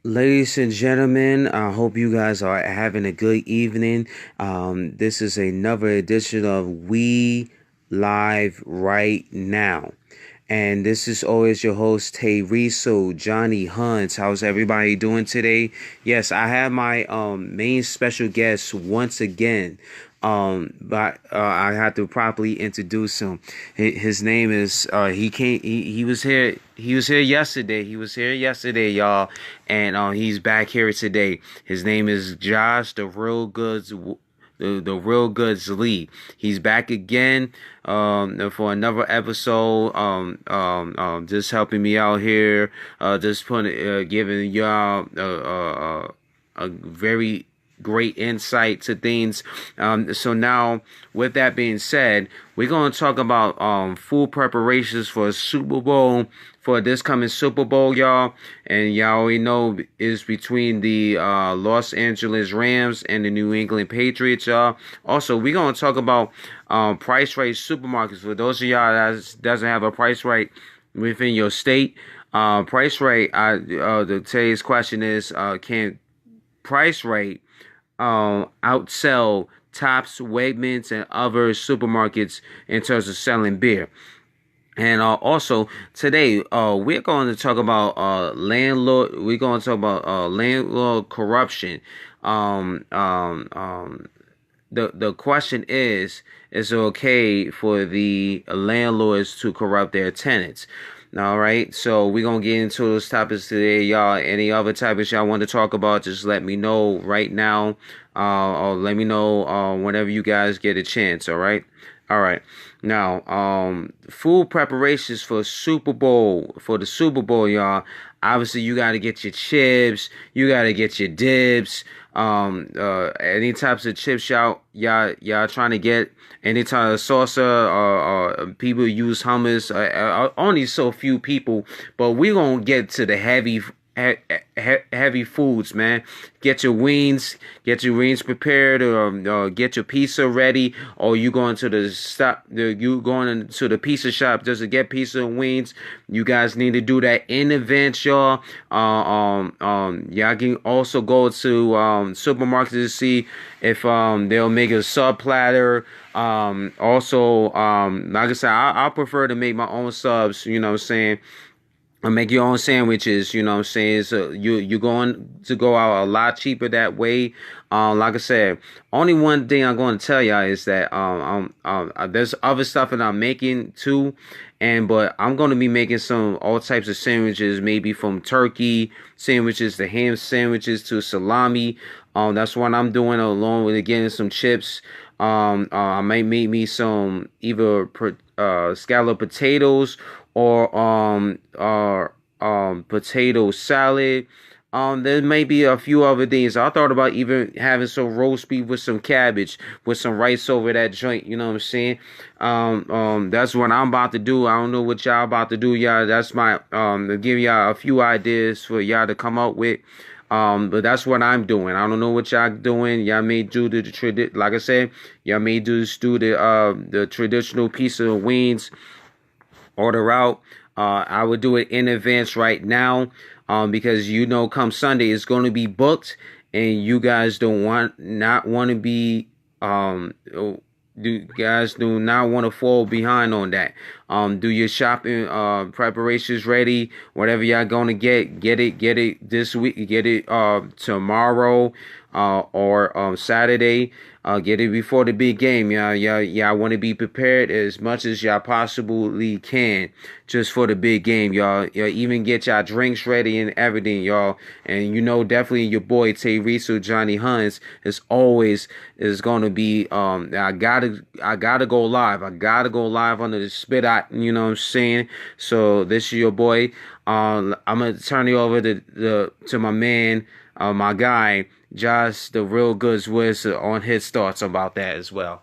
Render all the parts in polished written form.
Ladies and gentlemen, I hope you guys are having a good evening. This is another edition of We Live Right Now. And this is always your host, Tay Riso, Johnny Hunt. How's everybody doing today? Yes, I have my main special guest once again. But I have to properly introduce him. His name is he was here yesterday. He was here yesterday, y'all, and he's back here today. His name is Josh, the Real Goods. The Real Goods Lee. He's back again for another episode. Just helping me out here. Just giving y'all a very great insight to things. So now, with that being said, we're going to talk about food preparations for Super Bowl, for this coming Super Bowl, y'all. And y'all already know is between the Los Angeles Rams and the New England Patriots, y'all. Also, we're going to talk about PriceRite supermarkets. For those of y'all that doesn't have a PriceRite within your state, PriceRite, today's question is, can PriceRite outsell Tops, Wegmans, and other supermarkets in terms of selling beer? And also today, we're going to talk about landlord. We're going to talk about landlord corruption. Um, um, um, the question is it okay for the landlords to corrupt their tenants? All right, so we're gonna get into those topics today, y'all. Any other topics y'all want to talk about, just let me know right now, or let me know whenever you guys get a chance. All right. Now, food preparations for the Super Bowl, y'all. Obviously, you got to get your chips, you got to get your dips, any types of chips y'all trying to get, any type of salsa, people use hummus, only so few people, but we gonna get to the heavy foods, man. Get your wings prepared, or get your pizza ready, or you going to you going into the pizza shop just to get pizza and wings. You guys need to do that in advance, y'all. Y'all can also go to supermarkets to see if they'll make a sub platter. Also, like I said, I prefer to make my own subs. You know what I'm saying? Make your own sandwiches, you know what I'm saying? So you're going to go out a lot cheaper that way. Like I said, only one thing I'm going to tell y'all is that there's other stuff that I'm making too, but I'm going to be making all types of sandwiches, maybe from turkey sandwiches to ham sandwiches to salami. That's what I'm doing, along with getting some chips. I might make me some either scalloped potatoes or potato salad. There may be a few other things. I thought about even having some roast beef with some cabbage, with some rice over that joint. You know what I'm saying? That's what I'm about to do. I don't know what y'all about to do, y'all. That's my to give y'all a few ideas for y'all to come up with. But that's what I'm doing. I don't know what y'all doing. Y'all may do like I said, y'all may do the traditional piece of wings, order out. I would do it in advance right now, because come Sunday it's going to be booked, and you guys not want to be do not want to fall behind on that. Do your shopping preparations ready. Whatever y'all gonna get it this week. Get it tomorrow or Saturday. Get it before the big game. Y'all want to be prepared as much as y'all possibly can, just for the big game, y'all. Y'all even get y'all drinks ready and everything, y'all. And definitely your boy Teresa Johnny Huns is gonna be. I gotta go live. I gotta go live under the spit out. You know what I'm saying? So this is your boy. I'm gonna turn it over to my man, my guy, Josh, the Real Goods Wiz, on his thoughts about that as well.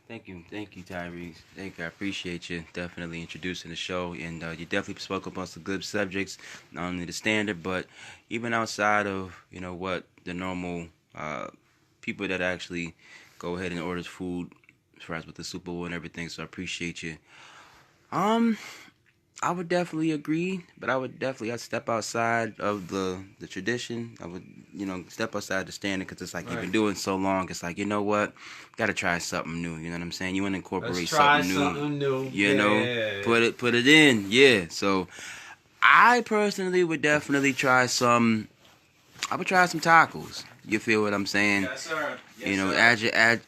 Thank you, Tyrese. Thank you, I appreciate you definitely introducing the show, and you definitely spoke about some good subjects, not only the standard, but even outside of what the normal people that actually go ahead and order food, as far as with the Super Bowl and everything. So I appreciate you. Um, I would definitely agree, but I'd step outside of the tradition. I would, step outside the standard because it's like you've Right. been doing so long. It's like, you know what, gotta try something new. You know what I'm saying? You want to Let's incorporate try something new. something new. You know, Yeah. put it in. Yeah. So I personally would definitely try some. I would try some tacos. You feel what I'm saying? Yes, sir. You Yes, know, sir.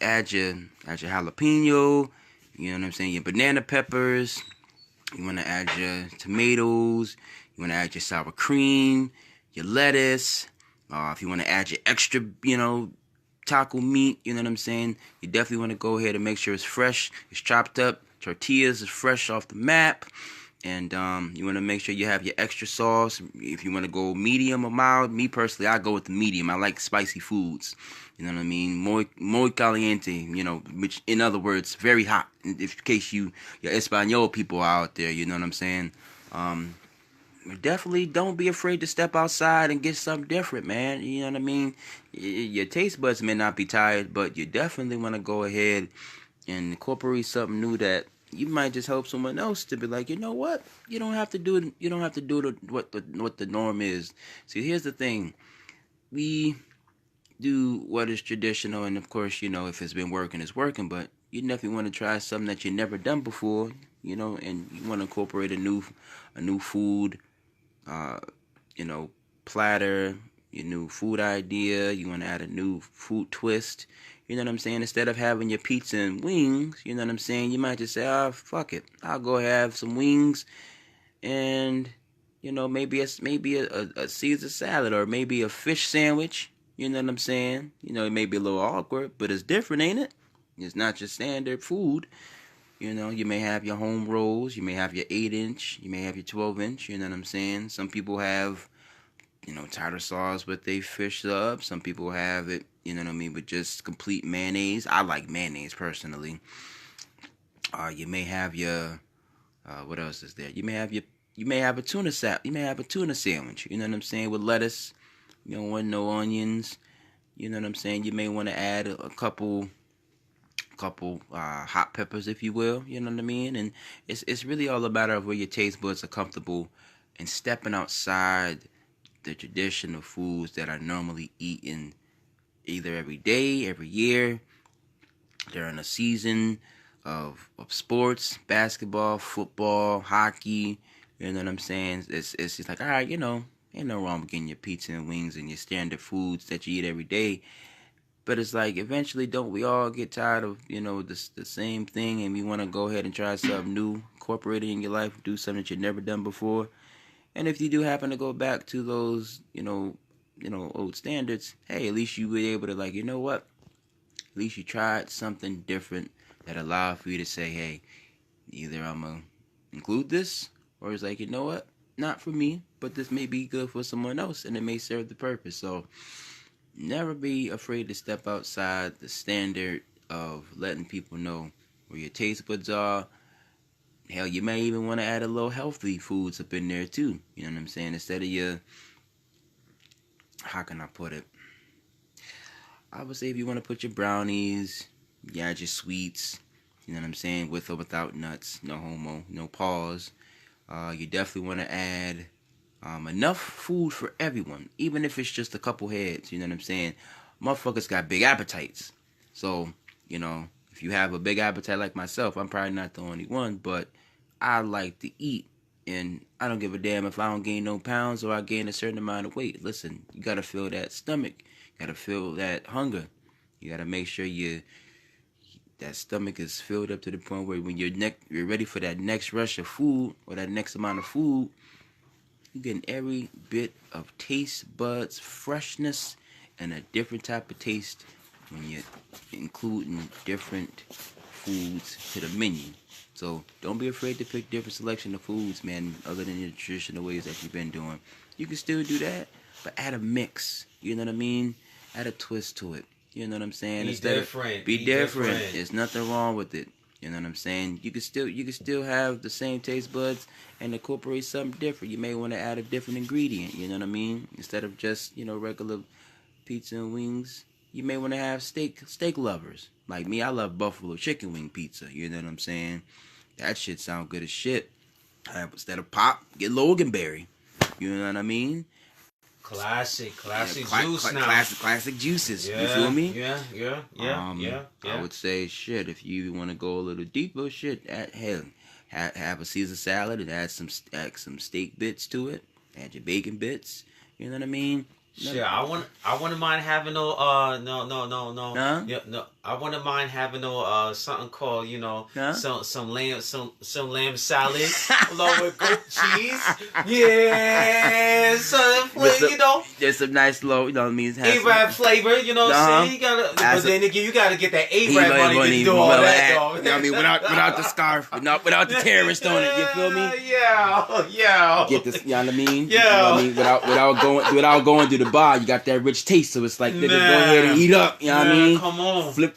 add your jalapeno. You know what I'm saying? Your banana peppers. You want to add your tomatoes. You want to add your sour cream, your lettuce. If you want to add your extra, taco meat, you know what I'm saying? You definitely want to go ahead and make sure it's fresh, it's chopped up. Tortillas is fresh off the map. And you want to make sure you have your extra sauce. If you want to go medium or mild, me personally, I go with the medium. I like spicy foods. You know what I mean? Muy caliente, which in other words, very hot. In case your Espanol people are out there, you know what I'm saying? Um, Definitely don't be afraid to step outside and get something different, man. You know what I mean? Your taste buds may not be tired, but you definitely want to go ahead and incorporate something new that you might just help someone else to be like, you know what? You don't have to do it. You don't have to do what the norm is. See, here's the thing. We do what is traditional, and of course, if it's been working, it's working. But you definitely want to try something that you never done before, and you want to incorporate a new food, uh, you know, platter, your new food idea. You want to add a new food twist. You know what I'm saying? Instead of having your pizza and wings, you know what I'm saying? You might just say, "Oh, fuck it, I'll go have some wings and maybe a Caesar salad or maybe a fish sandwich." You know what I'm saying? It may be a little awkward, but it's different, ain't it? It's not your standard food. You may have your home rolls, you may have your 8-inch, you may have your 12-inch. You know what I'm saying? Some people have tartar sauce with they fish up. Some people have it, you know what I mean, with just complete mayonnaise. I like mayonnaise personally. You may have your what else is there? You may have a you may have a tuna sandwich. You know what I'm saying, with lettuce. You don't want no onions. You know what I'm saying. You may want to add a couple hot peppers, if you will. You know what I mean. And it's really all about where your taste buds are comfortable and stepping outside the traditional foods that are normally eaten either every day, every year, during a season of sports, basketball, football, hockey. You know what I'm saying? It's just like, all right, ain't no wrong with getting your pizza and wings and your standard foods that you eat every day. But it's like eventually, don't we all get tired of the same thing, and we want to go ahead and try something new, incorporate it in your life, do something that you've never done before. And if you do happen to go back to those, old standards, hey, at least you were able to, like, you know what? At least you tried something different that allowed for you to say, hey, either I'm going to include this, or it's like, you know what? Not for me, but this may be good for someone else, and it may serve the purpose. So never be afraid to step outside the standard of letting people know where your taste buds are. Hell, you may even want to add a little healthy foods up in there too. You know what I'm saying? Instead of your, how can I put it? I would say if you want to put your brownies, you add your sweets. You know what I'm saying? With or without nuts, no homo, no pause. You definitely want to add enough food for everyone, even if it's just a couple heads. You know what I'm saying? Motherfuckers got big appetites, so if you have a big appetite like myself, I'm probably not the only one, but I like to eat, and I don't give a damn if I don't gain no pounds or I gain a certain amount of weight. Listen, you gotta fill that stomach, you gotta fill that hunger. You gotta make sure that stomach is filled up to the point where when you're ready for that next rush of food or that next amount of food, you're getting every bit of taste buds, freshness, and a different type of taste when you're including different foods to the menu. So don't be afraid to pick different selection of foods, man, other than your traditional ways that you've been doing. You can still do that, but add a mix. You know what I mean? Add a twist to it. You know what I'm saying? Be different. Be different. There's nothing wrong with it. You know what I'm saying? You can still have the same taste buds and incorporate something different. You may want to add a different ingredient. You know what I mean? Instead of just regular pizza and wings, you may want to have steak lovers. Like me, I love buffalo chicken wing pizza. You know what I'm saying? That shit sound good as shit. Instead of pop, get Loganberry. You know what I mean? Classic juice now. Classic juices. You feel me? Yeah. I would say, shit, if you want to go a little deeper, shit, have a Caesar salad and add some steak bits to it. Add your bacon bits. You know what I mean? Shit, I wouldn't mind having no Huh? Yeah, no, I wouldn't mind having no something called, you know, Huh? some lamb salad along with goat cheese. Yeah, you know. There's some nice low, you know what I mean? Arab flavor, you know what I'm saying? But then again, you gotta get that Arab money to do all that, though. You know what I mean? Without the scarf, without the terrorist on it, you feel me? Yeah. Get this, you know what I mean? Yeah. You know what I mean? Without going through the bar, you got that rich taste, so it's like, nigga, go ahead and eat up, you know what I mean? Come on. Flick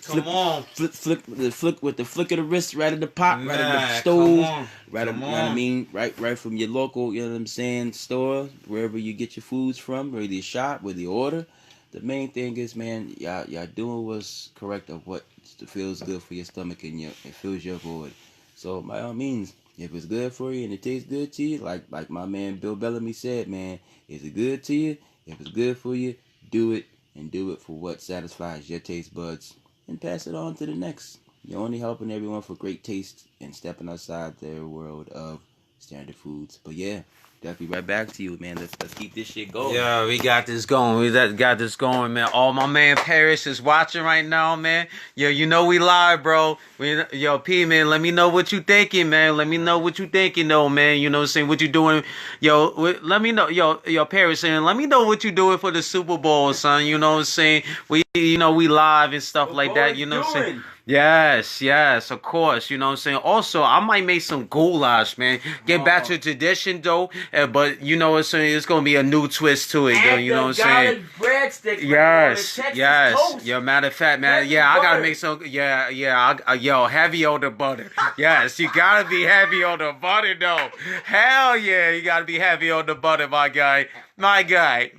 with the flick of the wrist, right at the pot, right at the stove, right, you know what I mean? Right from your local, you know what I'm saying, store, wherever you get your foods from, whether you shop, whether you order. The main thing is, man, y'all doing what's correct of what feels good for your stomach and it fills your void. So by all means, if it's good for you and it tastes good to you, like my man Bill Bellamy said, man, is it good to you? If it's good for you, do it, and do it for what satisfies your taste buds, and pass it on to the next. You're only helping everyone for great taste and stepping outside their world of standard foods. But yeah, definitely right back to you, man. Let's keep this shit going. Yeah, we got this going. We got this going, man. Oh, my man Paris is watching right now, man. Yo, you know we live, bro. Yo, P, man, let me know what you thinking, man. Let me know what you thinking, though, man. You know what I'm saying? What you doing? Yo, let me know. Yo, Paris, saying, let me know what you doing for the Super Bowl, son. You know what I'm saying? We live and stuff like that. You know what I'm saying? Yes, of course. You know what I'm saying? Also, I might make some goulash, man. Get back to tradition, though. But, you know what I'm saying? It's going to be a new twist to it, though. You know what I'm saying? Breadsticks. Yes. Yo, matter of fact, man. Yeah, I got to make some. Yo, heavy on the butter. Yes, you got to be heavy on the butter, though. Hell yeah, you got to be heavy on the butter, my guy. My guy.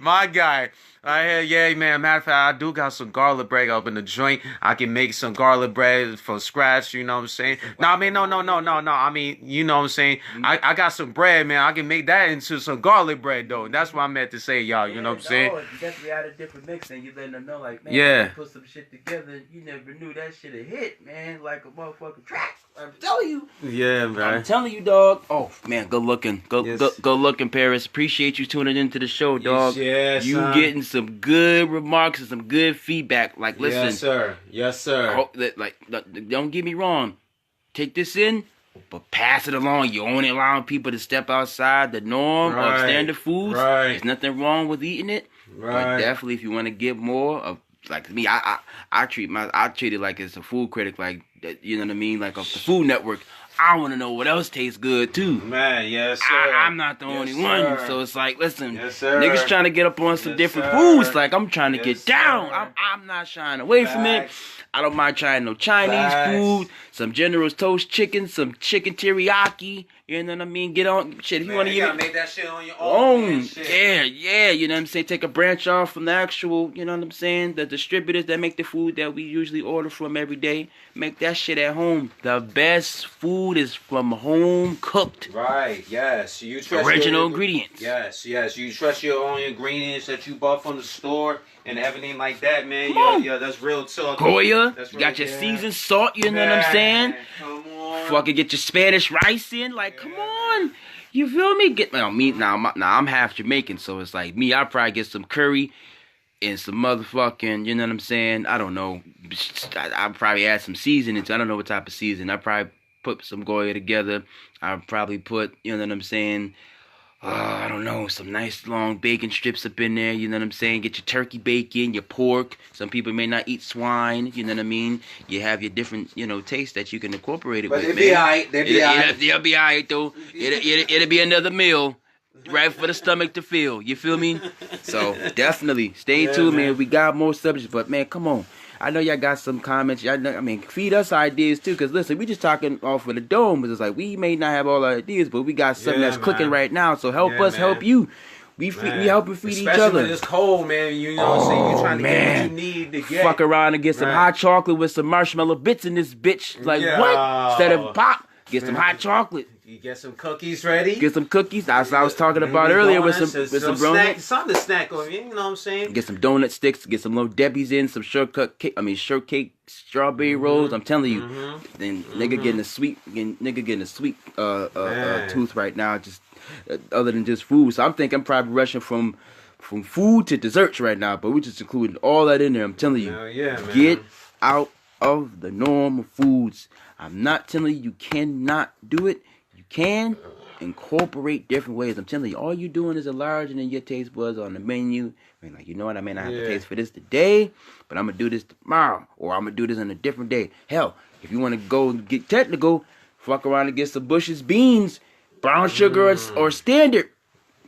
Yeah, man. Matter of fact, I do got some garlic bread up in the joint. I can make some garlic bread from scratch. You know what I'm saying? No. I mean, you know what I'm saying? I got some bread, man. I can make that into some garlic bread, though. That's what I meant to say, y'all. You know what I'm saying? You definitely add a different mix, and you letting them know, like, man, yeah. Put some shit together. You never knew that shit would hit, man. Like a motherfucking track. I'm telling you. Yeah, man. I'm telling you, dog. Oh man, good looking, good looking, Paris. Appreciate you tuning into the show, dog. Yes, you getting some good remarks and some good feedback. Like, listen, yes, sir. Like, don't get me wrong. Take this in, but pass it along. You're only allowing people to step outside the norm of standard foods. Right. There's nothing wrong with eating it. Right. But definitely, if you want to get more of, like me, I treat it like it's a food critic, like, you know what I mean, like off the Food Network. I want to know what else tastes good too. Man, yes, sir. I'm not the only one, so it's like, listen, sir. Niggas trying to get up on some different foods. Like, I'm trying to get down. I'm not shying away from it. I don't mind trying no Chinese food, some General's toast chicken, some chicken teriyaki. You know what I mean? Get on shit. If you want to make that shit on your own. Yeah. You know what I'm saying? Take a branch off from the actual, you know what I'm saying? The distributors that make the food that we usually order from every day. Make that shit at home. The best food is from home cooked. Right. Yes. You trust original ingredients. Yes. You trust your own ingredients that you bought from the store and everything like that, man. Yeah, that's real talk. Goya, you got your seasoned salt. You know what I'm saying? Come on. Fucking get your Spanish rice in. Like, come on. You feel me? Now I'm half Jamaican, so it's like me. I probably get some curry and some motherfucking, you know what I'm saying? I don't know. I probably add some seasoning. I don't know what type of season. I probably put some Goya together. I probably put, you know what I'm saying? I don't know, some nice long bacon strips up in there, you know what I'm saying? Get your turkey bacon, your pork. Some people may not eat swine, you know what I mean? You have your different, tastes that you can incorporate it with, man. They'll be alright. They'll be alright, though. It'll be another meal. Right for the stomach to feel. You feel me? So, definitely, stay tuned, man. We got more subjects, but, man, come on. I know y'all got some comments. Feed us ideas, too, because, listen, we just talking off of the dome. But it's like, we may not have all our ideas, but we got something that's cooking right now. So, help us help you. We helping feed each other. Especially when it's cold, man. You know what I'm saying? You're trying to get what you need to get. Fuck around and get some hot chocolate with some marshmallow bits in this bitch. Like, what? Instead of pop, get some hot chocolate. You get some cookies ready. Get some cookies. That's what I was talking about earlier with some donuts. Something to snack on, you know what I'm saying? Get some donut sticks. Get some little Debbie's in. Some shortcake, strawberry rolls. I'm telling you. Then nigga getting a sweet, tooth right now. Just other than just food. So I'm thinking I'm probably rushing from food to desserts right now. But we just including all that in there. I'm telling you. Yeah, man. Get out of the normal foods. I'm not telling you cannot do it. You can incorporate different ways. I'm telling you, all you doing is enlarging in your taste buds on the menu. I mean, like, you know what I mean? I have to taste for this today, but I'm gonna do this tomorrow, or I'm gonna do this on a different day. Hell, if you want to go get technical, fuck around and get some Bush's beans, brown sugar or standard.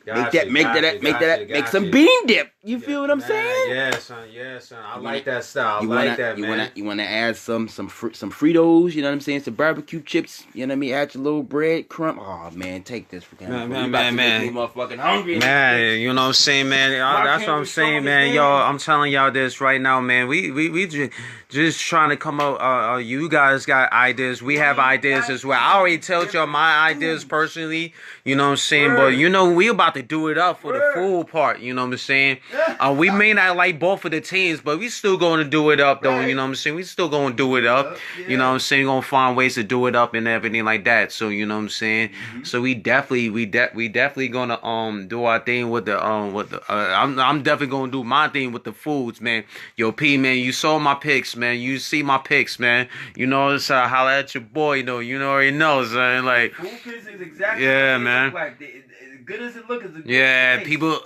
Make some bean dip. You feel what I'm saying? Yeah, son. I like that style. You wanna add some Fritos, you know what I'm saying? Some barbecue chips, you know what I mean? Add your little bread crumb. Oh man, take this for man. Motherfucking hungry. Man, you know what I'm saying, man? That's what I'm saying, man. Y'all, I'm telling y'all this right now, man. We just trying to come up. You guys got ideas. We have ideas as well. I already told y'all my ideas personally. You know what I'm saying? But you know, we about to do it up for the food part. You know what I'm saying? We may not like both of the teams, but we still going to do it up though. You know what I'm saying? We still going to do it up. You know what I'm saying? We're going to find ways to do it up and everything like that. So you know what I'm saying? So we definitely going to do our thing with the I'm definitely going to do my thing with the foods, man. Yo, P, man, you saw my picks, man. You see my picks, man. You know, it's holla at your boy, though. You know, already know, son. Like, yeah, man. Like, as good as it looks, yeah, people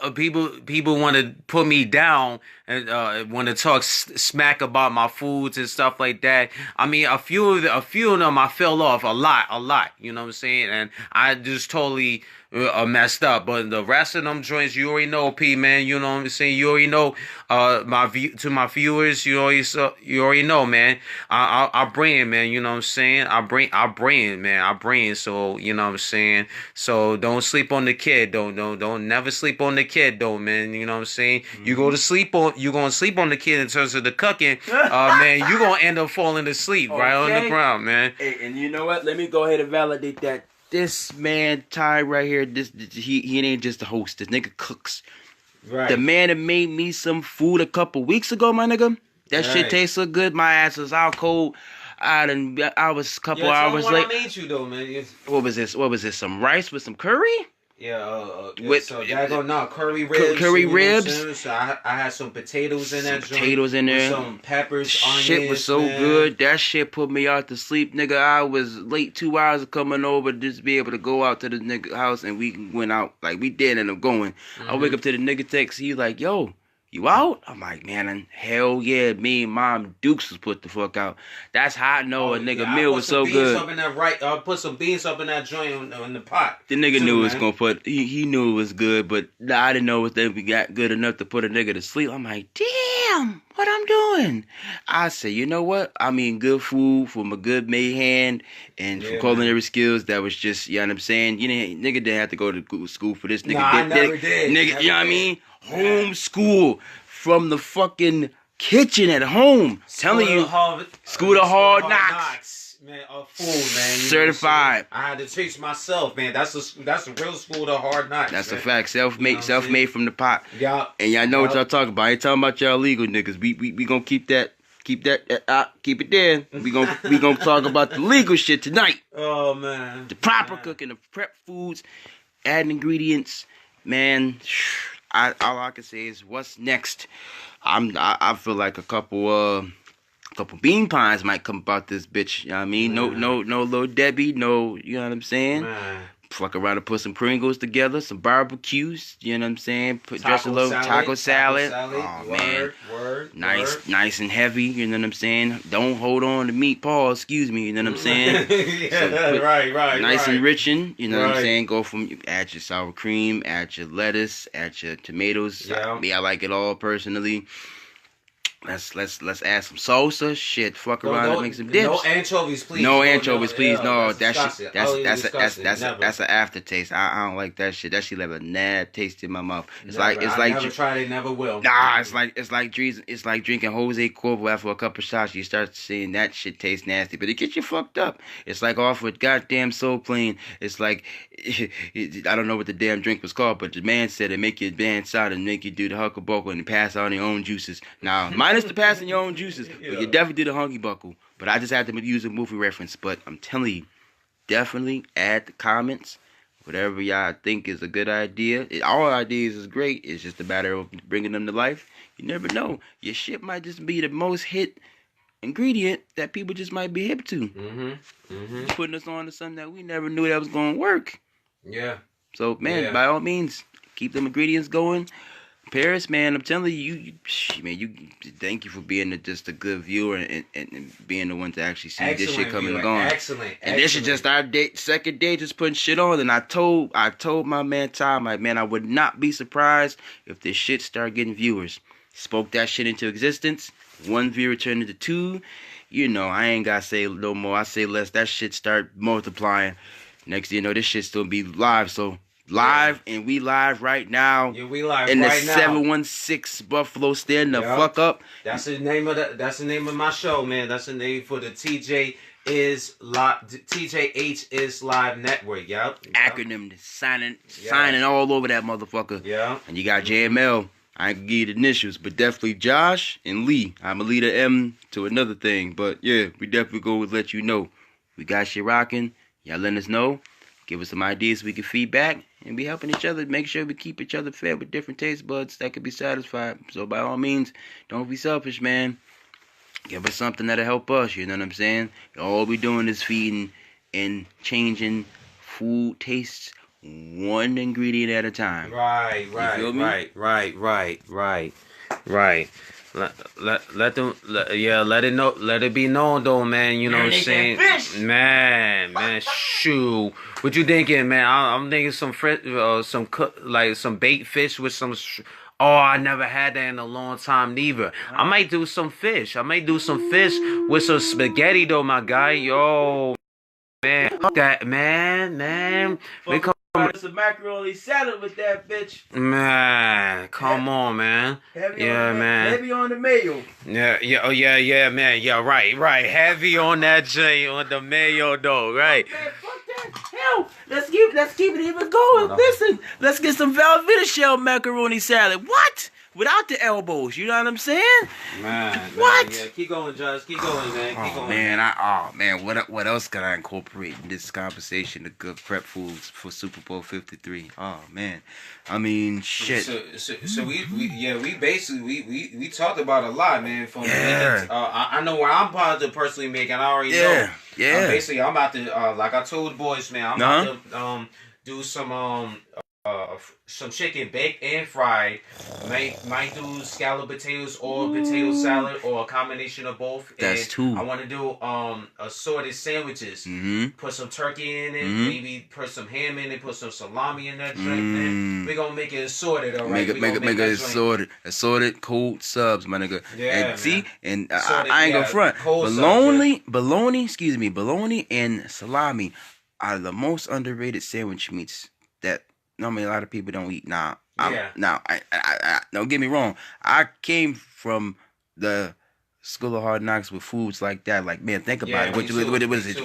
want to put me down and want to talk smack about my foods and stuff like that. I mean, a few of them I fell off a lot. You know what I'm saying? And I just totally messed up. But the rest of them joints, you already know, P, man. You know what I'm saying? You already know. My viewers, you already know, man. I bring, man. You know what I'm saying? I bring, man. I bring. So you know what I'm saying? So don't sleep on the kid. Don't never sleep on the kid, though, man. You know what I'm saying? You're gonna sleep on the kid in terms of the cooking, man. You're gonna end up falling asleep right on the ground, man. Hey, and you know what? Let me go ahead and validate that. This man, Ty, right here, he ain't just a host. This nigga cooks. Right. The man that made me some food a couple weeks ago, my nigga. That shit tastes so good. My ass was out cold. I was a couple hours late. I made you though, man. What was this? Some rice with some curry? Yeah, with curry ribs. Curry ribs. So I had some potatoes in that joint. Potatoes in there. Some peppers, onions. Shit was so good. That shit put me out to sleep, nigga. I was late 2 hours of coming over just to be able to go out to the nigga house, and we went out like we did end up going. I wake up to the nigga text. He's like, "Yo, you out?" I'm like, man, hell yeah. Me and Mom Dukes was put the fuck out. That's how I know a nigga meal was so good. I put some beans up in that joint in the pot. The nigga knew it was gonna put. He knew it was good, but I didn't know if they got good enough to put a nigga to sleep. I'm like, damn, what I'm doing? I say, you know what? I mean, good food from a good made hand and from culinary skills. That was just, you know what I'm saying? You know, nigga didn't have to go to school for this. Nigga I never did. Nigga, you know what I mean? Home school from the fucking kitchen at home. Telling you, school to hard knocks. Man, a fool, man. Certified. I had to teach myself, man. That's a real school to hard knocks. That's a fact. Self-made from the pot. Yeah. And y'all know what y'all talking about. I ain't talking about y'all legal niggas. We gonna keep it there. We gonna talk about the legal shit tonight. Oh man. The proper cooking, the prep foods, adding ingredients, man. All I can say is what's next. I feel like a couple bean pies might come about this bitch. You know what I mean? No little Debbie, no, you know what I'm saying? Man. Fuck around and put some Pringles together, some barbecues, you know what I'm saying? Dress a little taco salad. Oh man. Word. Nice and heavy, you know what I'm saying? Don't hold on to meat, Paul, excuse me, you know what I'm saying? Right. Nice and enriching, you know what I'm saying? Go from, add your sour cream, add your lettuce, add your tomatoes. Yeah. I like it all personally. Let's add some salsa. Shit, fuck No, around and no, make some dips. no anchovies, please. No anchovies, please. Yeah, No, that's disgusting. that's an aftertaste. I don't like that shit. That shit have a bad taste in my mouth. It's Never. like I never tried it, never will. Nah, it's like drinking Jose Cuervo after a couple of shots. You start seeing that shit taste nasty, but it gets you fucked up. It's like off with goddamn Soul Plane. It's like I don't know what the damn drink was called, but the man said it make you advance out and make you do the hucklebuckle and pass out on your own juices. Now, minus the passing your own juices, but you definitely do the hunky buckle. But I just had to use a movie reference. But I'm telling you, definitely add the comments. Whatever y'all think is a good idea. All ideas is great. It's just a matter of bringing them to life. You never know. Your shit might just be the most hit ingredient that people just might be hip to. Putting us on to something that we never knew that was going to work. Yeah. So, man, by all means, keep them ingredients going. Paris, man, I'm telling you, thank you for being just a good viewer and being the one to actually see this shit coming and going. Excellent. And this is just our second day just putting shit on. And I told my man Tom, like, man, I would not be surprised if this shit start getting viewers. Spoke that shit into existence. 1 viewer turned into 2. You know, I ain't gotta say no more. I say less. That shit start multiplying. Next thing you know, this shit still be live. So live, and we live right now. Yeah, we live in right the now. 716 Buffalo. Stand the fuck up. That's the name of my show, man. That's the name for the TJH is Live Network. Yep. Acronym signing all over that motherfucker. Yeah. And you got JML. I can give you the initials, but definitely Josh and Lee. I'm a leader M to another thing, but yeah, we definitely go with let you know. We got shit rocking. Y'all letting us know. Give us some ideas we can feedback, and be helping each other. Make sure we keep each other fed with different taste buds that could be satisfied. So by all means, don't be selfish, man. Give us something that'll help us. You know what I'm saying? All we doing is feeding and changing food tastes one ingredient at a time. Right. Let it be known though, man. You know what I'm saying? Man, shoot. What you thinking, man? I'm thinking some baked fish with some. Oh, I never had that in a long time neither. I might do some fish. With some spaghetti though, my guy. Yo, man, that man. We come. Some macaroni salad with that bitch. Man, come on, man. Man. Heavy on the mayo. Yeah, man. Yeah, right. Heavy on that J, on the mayo, though, right? Man, fuck that. Hell, let's keep it even going. Listen, let's get some Velveeta shell macaroni salad. What? Without the elbows, you know what I'm saying? Man, what? Yeah, keep going, Josh. Keep going, man. Keep going. Man, what else can I incorporate in this conversation of good prep foods for Super Bowl 53? Oh man, I mean, shit. So we basically talked about a lot, man. I know where I'm about to personally make, and I already know. Yeah. Basically, I'm about to like I told the boys, man. I'm about to do some chicken baked and fried. Might do scalloped potatoes or potato salad or a combination of both. That's two. I want to do assorted sandwiches. Put some turkey in it, maybe put some ham in it, put some salami in that drink. Man, we're gonna make it assorted, all right? Make it assorted cold subs, my nigga. Yeah, and I ain't gonna front. Bologna and salami are the most underrated sandwich meats that normally a lot of people don't eat. Now, I don't get me wrong. I came from the school of hard knocks with foods like that. Like, man, think about it. What is it?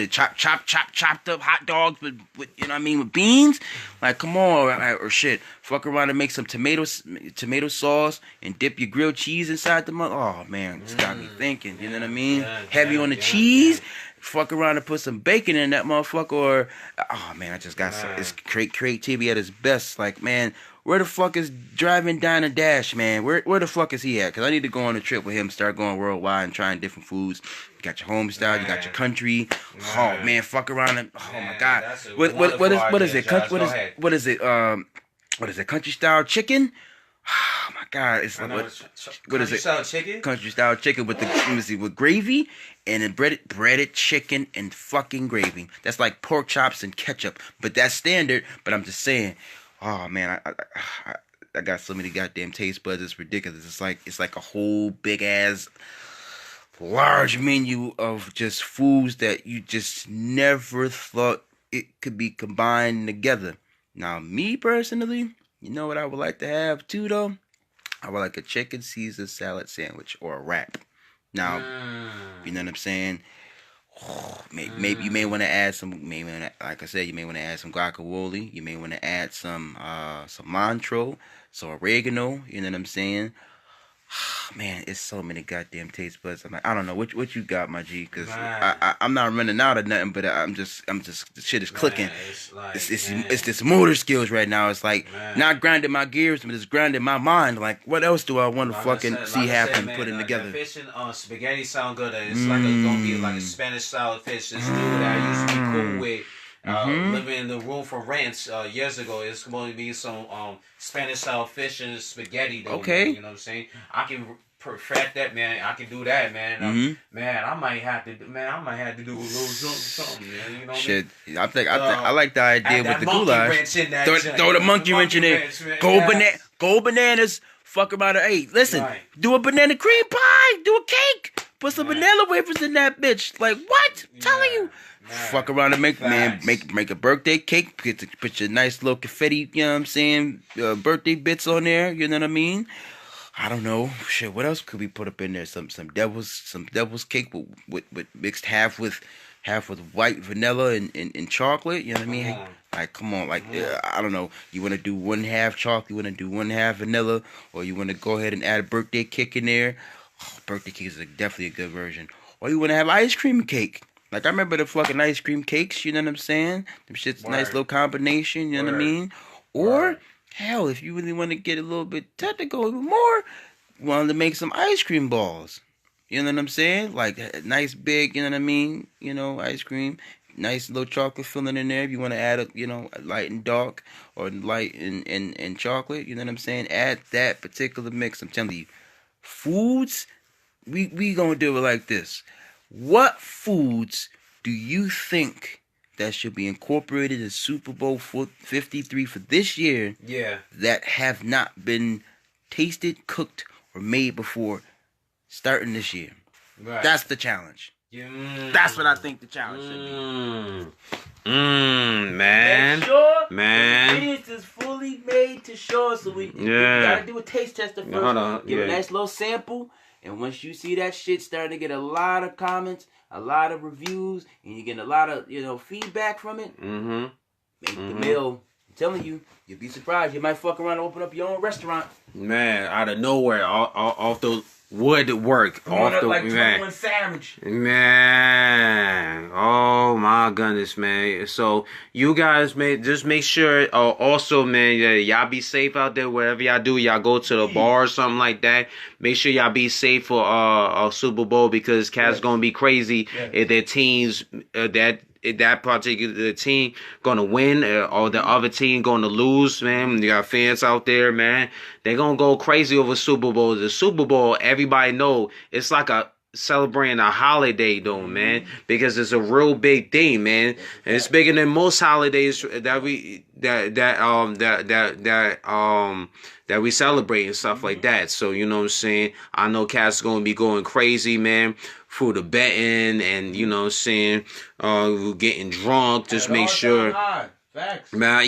Chopped up hot dogs with you know what I mean, with beans? Like, come on, or shit. Fuck around and make some tomato sauce and dip your grilled cheese inside the mother. Oh man, it's got me thinking. You know what I mean? Heavy on the cheese. Fuck around and put some bacon in that motherfucker, or oh man, I just got some. It's creativity at its best. Like, man, where the fuck is Driving Diner Dash, man? Where the fuck is he at? Cause I need to go on a trip with him, start going worldwide and trying different foods. You got your home style, you got your country. Oh man, fuck around and my god, what is it? What is it? Country style chicken. Oh my god, it's what is it? Chicken? Country style chicken with with gravy and then breaded chicken and fucking gravy. That's like pork chops and ketchup, but that's standard. But I'm just saying, oh man, got so many goddamn taste buds. It's ridiculous. It's like a whole big ass large menu of just foods that you just never thought it could be combined together. Now, me personally, you know what I would like to have too, though? I would like a chicken Caesar salad sandwich or a wrap. Now, you know what I'm saying? Maybe you may want to add some. Like I said, you may want to add some guacamole. You may want to add some cilantro, some oregano. You know what I'm saying? Man, it's so many goddamn taste buds. I'm like, I don't know what you got, my G, because I'm not running out of nothing, but I'm just the shit is clicking. It's this motor skills right now. It's like not grinding my gears, but it's grinding my mind. Like, what else do I want to fucking see happen putting together? The fish and spaghetti sound good. It's gonna be like a Spanish style fish. This dude that I used to be cool with. Living in the room for rents years ago, it's going to be some Spanish style fish and spaghetti. Though, okay, man, you know what I'm saying? I can perfect that, man. I can do that, man. Man, I might have to do a little something, man. You know what I mean? I like the idea with the goulash. Throw the monkey wrench in there. Go bananas. Fuck around. Hey, listen. Right. Do a banana cream pie. Do a cake. Put some vanilla wafers in that bitch. Like what? I'm telling you. Fuck around and make a birthday cake. Put your nice little confetti, you know what I'm saying? Birthday bits on there, you know what I mean? I don't know. Shit, what else could we put up in there? Some devil's cake with mixed half with white vanilla and chocolate, you know what I mean? Like, come on, like, I don't know. You want to do 1/2 chocolate, you want to do 1/2 vanilla, or you want to go ahead and add a birthday cake in there? Oh, birthday cake is definitely a good version. Or you want to have ice cream cake. Like, I remember the fucking ice cream cakes, you know what I'm saying? Them shit's a nice little combination, you know what I mean? Or, hell, if you really want to get a little bit technical even more, you wanted to make some ice cream balls. You know what I'm saying? Like, a nice big, you know what I mean? You know, ice cream. Nice little chocolate filling in there. If you want to add a, you know, light and dark or light and chocolate, you know what I'm saying? Add that particular mix. I'm telling you, foods, we gonna do it like this. What foods do you think that should be incorporated in Super Bowl 53 for this year? Yeah. That have not been tasted, cooked, or made before starting this year. Right. That's the challenge. That's what I think the challenge should be. Man. Make sure man. The ingredients is fully made to show, so we gotta do a taste tester first. Hold on. Give a nice little sample. And once you see that shit starting to get a lot of comments, a lot of reviews, and you get a lot of, you know, feedback from it, make the meal. I'm telling you, you'll be surprised. You might fuck around and open up your own restaurant. Man, out of nowhere, off the woodwork. Off the like 21 Savage. Man. Oh my goodness, man. So you guys just make sure also, man, y'all be safe out there wherever y'all do. Y'all go to the bar or something like that. Make sure y'all be safe for a Super Bowl, because cats gonna be crazy if their teams that particular team gonna win or the other team gonna lose, man. You got fans out there, man. They gonna go crazy over Super Bowl. The Super Bowl, everybody know, it's like a celebrating a holiday though, man, because it's a real big thing, man. And it's bigger than most holidays that we celebrate and stuff like that. So, you know what I'm saying? I know cats gonna be going crazy, man, for the betting and, you know what I'm saying, getting drunk. Just make sure. Facts. Man,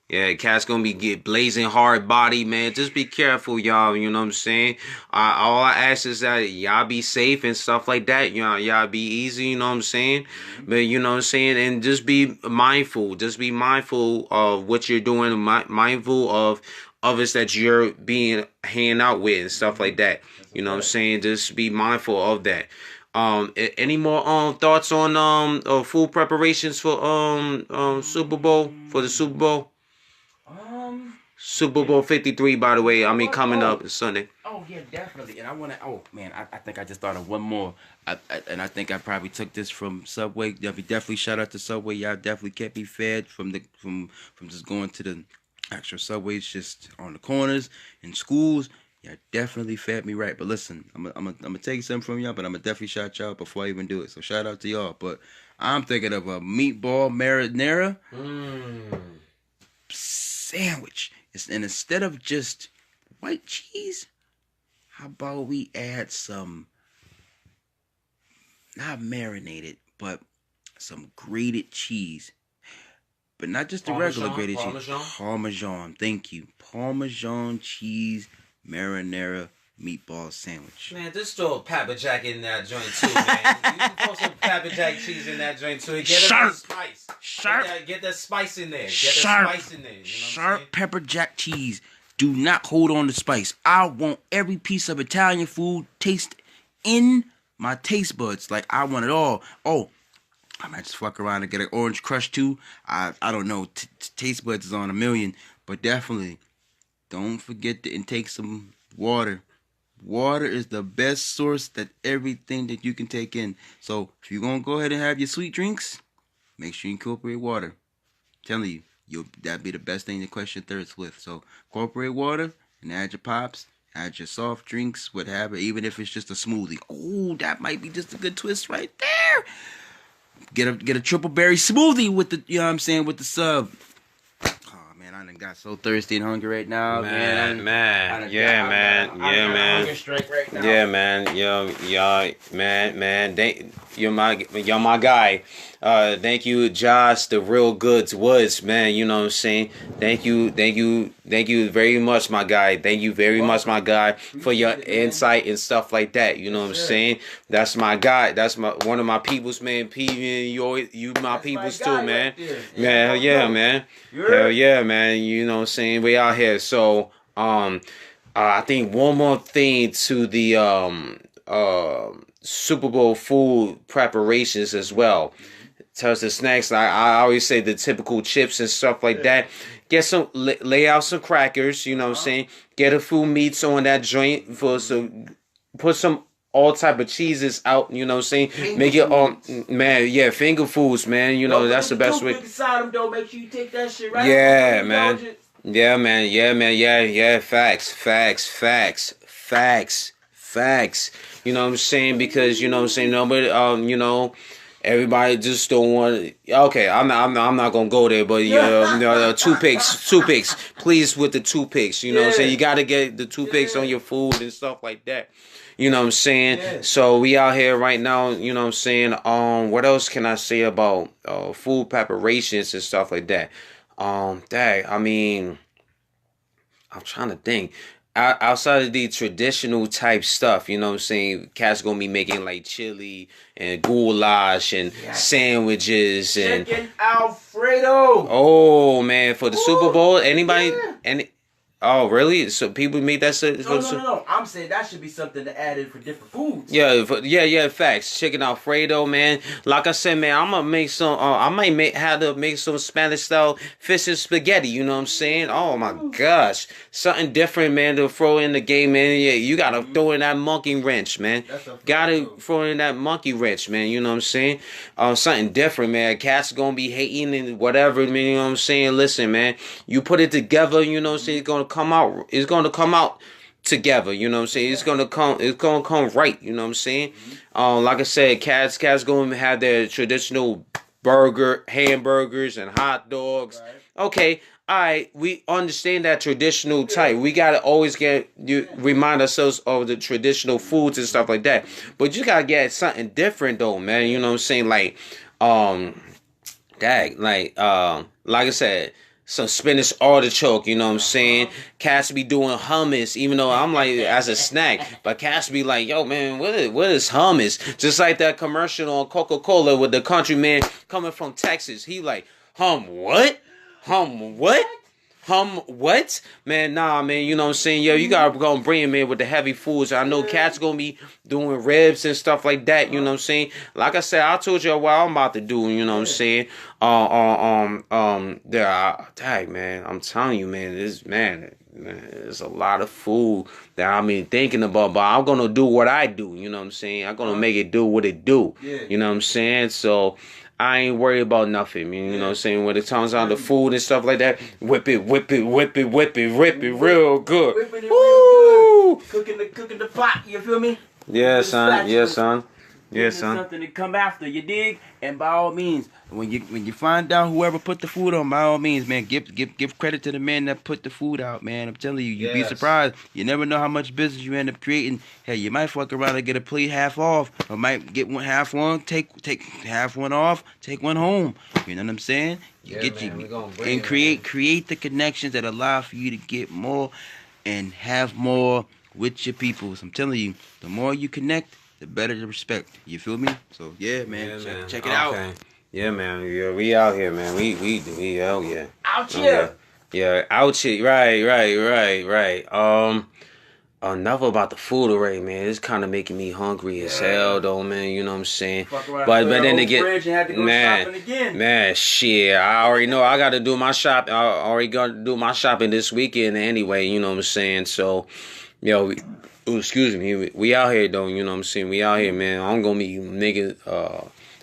yeah, cat's gonna be blazing hard body, man. Just be careful, y'all. You know what I'm saying? All I ask is that y'all be safe and stuff like that. You know, y'all be easy. You know what I'm saying? But you know what I'm saying, and just be mindful. Just be mindful of what you're doing. Mindful of others that you're being hanging out with and stuff like that. You know what I'm saying? Just be mindful of that. Any more thoughts on food preparations for Super Bowl, for the Super Bowl? Super Bowl 53, by the way. I mean, coming up Sunday. Oh yeah, definitely. And I want to. Oh man, I think I just thought of one more. And I think I probably took this from Subway. Definitely shout out to Subway. Y'all definitely kept me fed from just going to the actual Subways just on the corners in schools. Y'all definitely fed me right. But listen, I'm gonna take something from y'all, but I'm gonna definitely shout y'all before I even do it. So shout out to y'all. But I'm thinking of a meatball marinara. sandwich. And instead of just white cheese, how about we add some, not marinated, but some grated cheese. But not just the regular grated cheese. Parmesan. Thank you. Parmesan cheese marinara meatball sandwich. Man, just throw a Pepper Jack in that joint too, man. You can throw some Pepper Jack cheese in that joint too. Get a spice. Get that spice in there. Sharp pepper jack cheese. Do not hold on to spice. I want every piece of Italian food taste in my taste buds. Like, I want it all. Oh, I might just fuck around and get an orange crush too. I don't know. Taste buds is on a million. But definitely, don't forget to intake some water. Water is the best source that everything that you can take in. So if you're going to go ahead and have your sweet drinks, make sure you incorporate water. I'm telling you, that'd be the best thing to quench your thirst with. So incorporate water and add your pops, add your soft drinks, whatever, even if it's just a smoothie. Oh, that might be just a good twist right there. Get a triple berry smoothie with the, you know what I'm saying, with the sub. I done got so thirsty and hungry right now, man. I'm on a hunger strike right now. Yeah, man. You're my guy. Thank you, Josh, the Real Goods Woods, man. You know what I'm saying? Thank you very much, my guy. Thank you very much, my guy, for your insight and stuff like that. You know what I'm saying? That's my guy. That's one of my peoples, man. You my peoples too, man. Man, hell yeah, man. Hell yeah, man. You know what I'm saying? We out here. So, I think one more thing to the Super Bowl food preparations as well. Tells the snacks. I always say the typical chips and stuff like that. Get some, lay out some crackers. You know what I'm saying? Get a few meats on that joint put some all type of cheeses out. You know what I'm saying? Make it man. Yeah, finger foods, man. You know that's the best way. Inside them though. Make sure you take that shit right. Yeah, man. Yeah, man. Yeah. Facts. You know what I'm saying? Because you know what I'm saying. Nobody, everybody just don't want. Okay, I'm not gonna go there, but two picks, please, with the toothpicks. You know what I'm saying? You gotta get the toothpicks on your food and stuff like that. You know what I'm saying? Yeah. So we out here right now, you know what I'm saying? What else can I say about food preparations and stuff like that? I'm trying to think. Outside of the traditional type stuff, you know what I'm saying? Cats gonna be making like chili and goulash and sandwiches and chicken Alfredo. Oh man, for the Super Bowl, anybody? Oh, really? So people made that? No. I'm saying that should be something to add in for different foods. Yeah. Facts. Chicken Alfredo, man. Like I said, man, I'm gonna make some. I might have to make some Spanish style fish and spaghetti. You know what I'm saying? Oh my gosh, something different, man. To throw in the game, man. Yeah, you gotta throw in that monkey wrench, man. Gotta throw in that monkey wrench, man. You know what I'm saying? Something different, man. Cats gonna be hating and whatever, man. You know what I'm saying? Listen, man. You put it together. You know what I'm saying? It's gonna come out together, you know what I'm saying? It's gonna come right, you know what I'm saying? Like I said, cats gonna have their traditional hamburgers and hot dogs. Right. Okay, alright, we understand that traditional type. We gotta always remind ourselves of the traditional foods and stuff like that. But you gotta get something different though, man. You know what I'm saying? Like I said, some spinach artichoke, you know what I'm saying? Cats be doing hummus, even though I'm like, as a snack. But cats be like, yo, man, what is hummus? Just like that commercial on Coca-Cola with the countryman coming from Texas. He like, hum what? Man, nah, man, you know what I'm saying? Yo, you gotta go and bring him in with the heavy foods. I know cats gonna be doing ribs and stuff like that, you know what I'm saying? Like I said, I told you what I'm about to do, you know what I'm saying? Man, I'm telling you, man, there's a lot of food that I've been thinking about, but I'm gonna do what I do, you know what I'm saying? I'm gonna make it do what it do, you know what I'm saying? So I ain't worried about nothing, man. You know what I'm saying? When it comes on the food and stuff like that, whip it real good. Whipping it real good. Cooking the pot, you feel me? Yeah, son. Yes, There's son. something to come after, you dig? And by all means, when you find out whoever put the food on, by all means, man, give credit to the man that put the food out, man. I'm telling you, you'd be surprised. You never know how much business you end up creating. Hey, you might fuck around and get a plate half off, or might get half one, take half one off, take one home. You know what I'm saying? Create the connections that allow for you to get more and have more with your people. So I'm telling you, the more you connect, the better the respect. You feel me? So yeah, man. Check it out. Yeah, man. Yeah, we out here, man. We out here. Out here. Yeah, out here. Right. Enough about the food already, man. It's kind of making me hungry as hell, though, man. You know what I'm saying? But then again, man, shit. I already know I got to do my shop. I already got to do my shopping this weekend anyway. You know what I'm saying? So, yo, excuse me. We out here, though. You know what I'm saying? We out here, man. I'm gonna be niggas.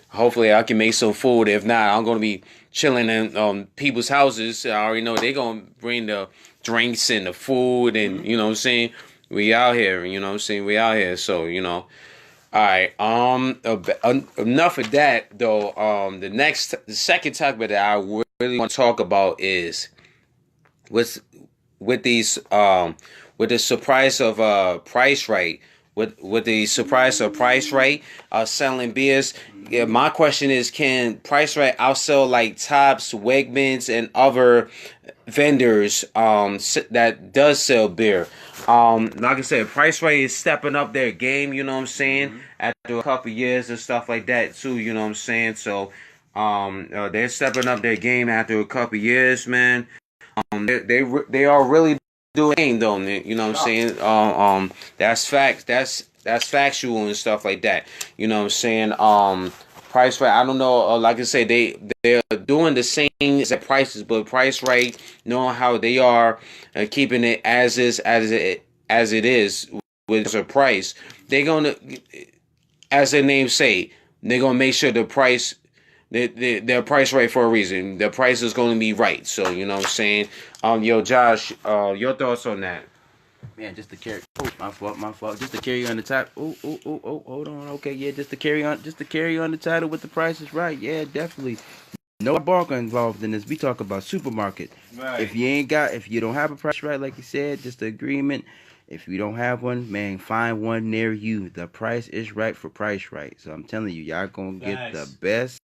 Hopefully, I can make some food. If not, I'm gonna be chilling in people's houses. I already know they gonna bring the drinks and the food, and you know what I'm saying. We out here, you know what I'm saying? We out here, so, you know. All right, enough of that, though. The second topic that I really want to talk about is with these, with the surprise of PriceRite, with the surprise of PriceRite selling beers. Yeah, my question is, can PriceRite outsell like Tops, Wegmans, and other vendors that does sell beer? Like I said, PriceRite is stepping up their game, you know what I'm saying, after a couple years and stuff like that too, you know what I'm saying. So they're stepping up their game after a couple years, man. They are really doing though, you know what I'm saying. That's facts. That's factual and stuff like that. You know what I'm saying. PriceRite, I don't know. Like I say, they're doing the same exact prices, but PriceRite, knowing how they are, keeping it as it is with a price, they're gonna, as their name say, they're gonna make sure the price. They're price right for a reason. The price is going to be right. So, you know what I'm saying? Yo, Josh, your thoughts on that? Man, just to carry. Oh, my fault. Just to carry on the top. Oh, hold on. Okay, yeah, just to carry on the title with the Price is Right. Yeah, definitely. No barker involved in this. We talk about supermarket. Right. If you don't have a Price Right, like you said, just the agreement. If you don't have one, man, find one near you. The price is right for Price Right. So I'm telling you, y'all gonna get the best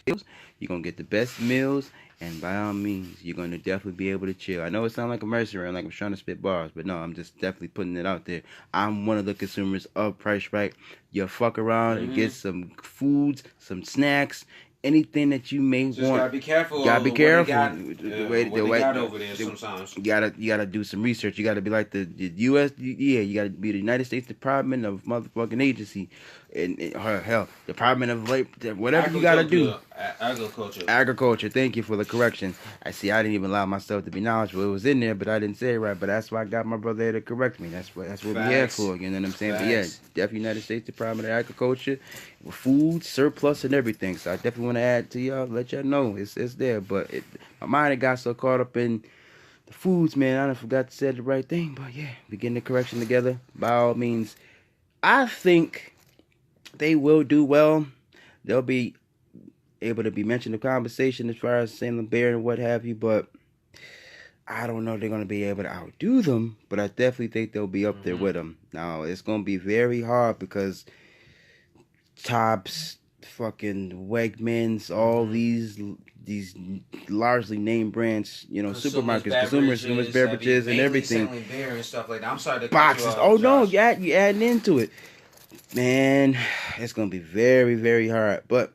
meals. You're gonna get the best meals, and by all means, you're gonna definitely be able to chill. I know it sounds like a mercenary, like I'm trying to spit bars, but no, I'm just definitely putting it out there. I'm one of the consumers of Price Right. You fuck around and get some foods, some snacks, anything that you may Just want. gotta be careful. Gotta be careful. The way they got over there sometimes. You gotta do some research. You gotta be like the U.S. Yeah, you gotta be the United States Department of motherfucking agency, and hell, Department of Labor, whatever you gotta do. Agriculture. Thank you for the correction. I didn't even allow myself to be knowledgeable. It was in there, but I didn't say it right. But that's why I got my brother there to correct me. That's what we here for. You know what I'm saying? But yeah, definitely United States Department of Agriculture, with food surplus and everything. So I definitely want to add to y'all, let y'all know it's there. But my mind had got so caught up in the foods, man. I forgot to say the right thing. But yeah, we getting the correction together. By all means, I think they will do well. They'll be able to be mentioned in the conversation as far as selling beer and what have you, but I don't know if they're going to be able to outdo them, but I definitely think they'll be up there with them. Now, it's going to be very hard because Tops, fucking Wegmans, all these largely name brands, you know, supermarkets, consumers beverages and everything. Selling beer and stuff like that. I'm sorry to boxes. Oh no, you adding into it, man. It's gonna be very, very hard. But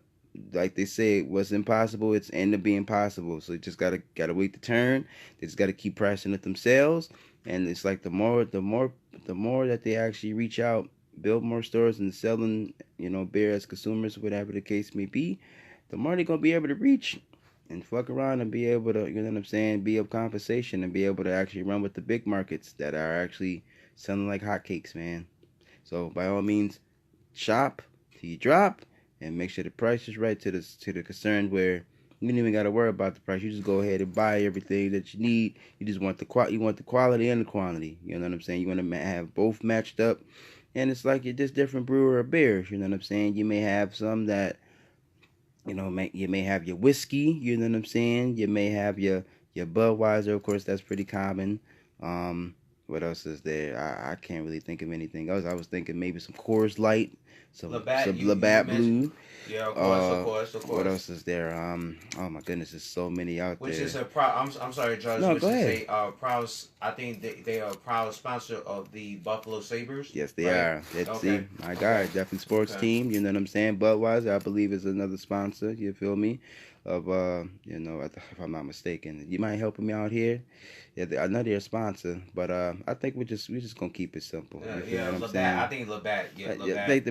like they say, what's impossible, it's end up being possible. So you just gotta wait the turn. They just gotta keep pricing it themselves. And it's like the more that they actually reach out, build more stores and selling, you know, beer as consumers, whatever the case may be, the more they're gonna be able to reach and fuck around and be able to, you know what I'm saying, be of conversation and be able to actually run with the big markets that are actually selling like hotcakes, man. So by all means, shop till you drop and make sure the price is right to the concern where you don't even got to worry about the price. You just go ahead and buy everything that you need. You just want the quality and the quantity. You know what I'm saying? You want to have both matched up. and it's like you're just different brewer of beers. You know what I'm saying? You may have some that you may have your whiskey. You know what I'm saying? You may have your Budweiser, of course, that's pretty common. Um, what else is there? I can't really think of anything else. I was thinking maybe some Coors Light, some Labatt Blue. Yeah, of course, What else is there? Oh my goodness, there's so many out Which there. is a proud. I'm sorry, Judge. No, Which go is ahead. a proud. I think they are a proud sponsor of the Buffalo Sabres. Yes, they right? are. Let's see, Okay. my God, Okay. definitely sports Okay. team. You know what I'm saying? Budweiser, I believe, is another sponsor. You feel me? Of if I'm not mistaken, you mind helping me out here? Yeah, I know they're a sponsor, but I think we're just gonna keep it simple. You feel what I'm Labatt. saying? I think Labatt. Yeah, Yeah, I Labatt. think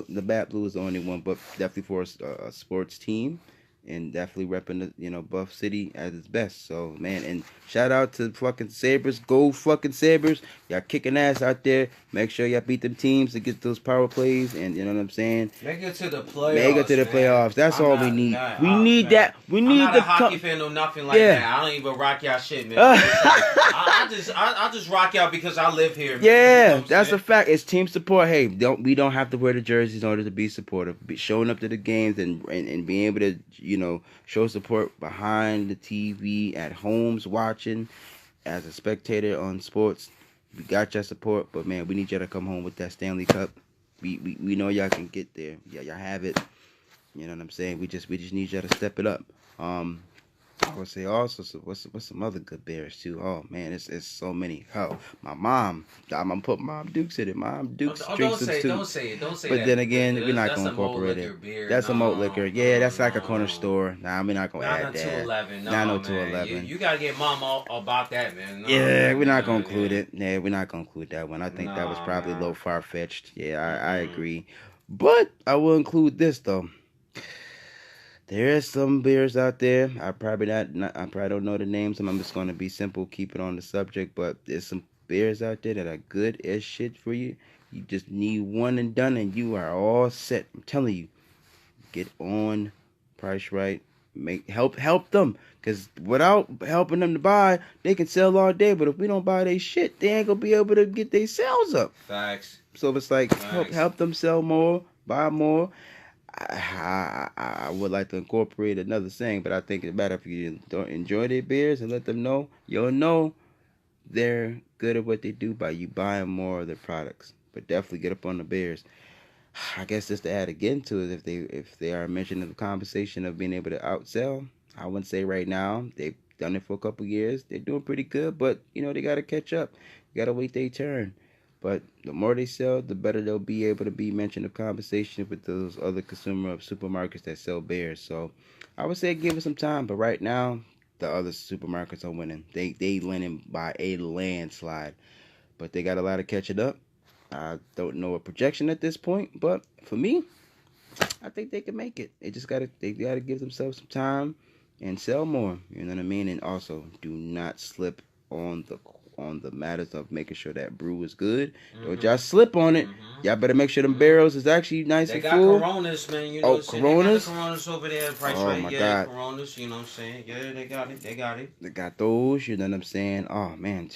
the Bat Blue is the only one, but definitely for a sports team, and definitely repping the Buff City at its best. So man, and shout out to fucking Sabres, go fucking Sabres, y'all kicking ass out there. Make sure y'all beat them teams to get those power plays, and you know what I'm saying. Make it to the playoffs. Make it to the man. playoffs. That's I'm all not, we need. Nah, We need man. that. We I'm need not the a hockey fan or nothing like Yeah. that. I don't even rock y'all shit, man. I just rock y'all because I live here. Man. Yeah, You know what I'm that's saying? a fact. It's team support. Hey, we don't have to wear the jerseys in order to be supportive. Showing up to the games and being able to show support behind the TV at homes watching as a spectator on sports. We got your support, but man, we need y'all to come home with that Stanley Cup. We know y'all can get there. Yeah, y'all have it. You know what I'm saying? We just need y'all to step it up. I would say also, so what's some other good beers too? Oh man, it's so many. Oh, my mom, I'm gonna put Mom Dukes in it. Mom Dukes drinks them too. Don't say But that. then again, we're not That's gonna a malt incorporate liquor it. beer. That's a malt liquor. Yeah, that's like a no. corner store. Nah, we're not gonna Not add a that. 211. Not no man. 211. You gotta get mom all about that, man. No, Yeah, we're not gonna no, include it. Yeah, we're not gonna include that one. I think that was Nah, probably a man. little far fetched. Yeah, I agree. But I will include this though. There is some beers out there. I probably don't know the names. I'm just gonna be simple, keep it on the subject. But there's some beers out there that are good as shit for you. You just need one and done, and you are all set. I'm telling you, get on PriceRite. Help them, cause without helping them to buy, they can sell all day. But if we don't buy their shit, they ain't gonna be able to get their sales up. Facts. So it's like Facts. help them sell more, buy more. I would like to incorporate another saying, but I think it's better if you don't enjoy their beers and let them know. You'll know they're good at what they do by you buying more of their products. But definitely get up on the beers. I guess just to add again to it, if they are mentioned in the conversation of being able to outsell, I wouldn't say right now. They've done it for a couple years. They're doing pretty good, but they got to catch up. You got to wait their turn. But the more they sell, the better they'll be able to be mentioned in conversation with those other consumer of supermarkets that sell beers. So I would say give it some time. But right now, the other supermarkets are winning. They winning by a landslide. But they got a lot of catching up. I don't know a projection at this point, but for me, I think they can make it. They gotta give themselves some time and sell more. You know what I mean? And also, do not slip on the matters of making sure that brew is good. Don't y'all slip on it. Y'all better make sure them barrels is actually nice They and got full. Coronas, man. You Oh, know what I'm saying? Coronas? They got the Coronas over there. Price Oh, right. my Yeah, God. Coronas. You know what I'm saying? Yeah, they got it. They got it. They got those. You know what I'm saying? Oh man,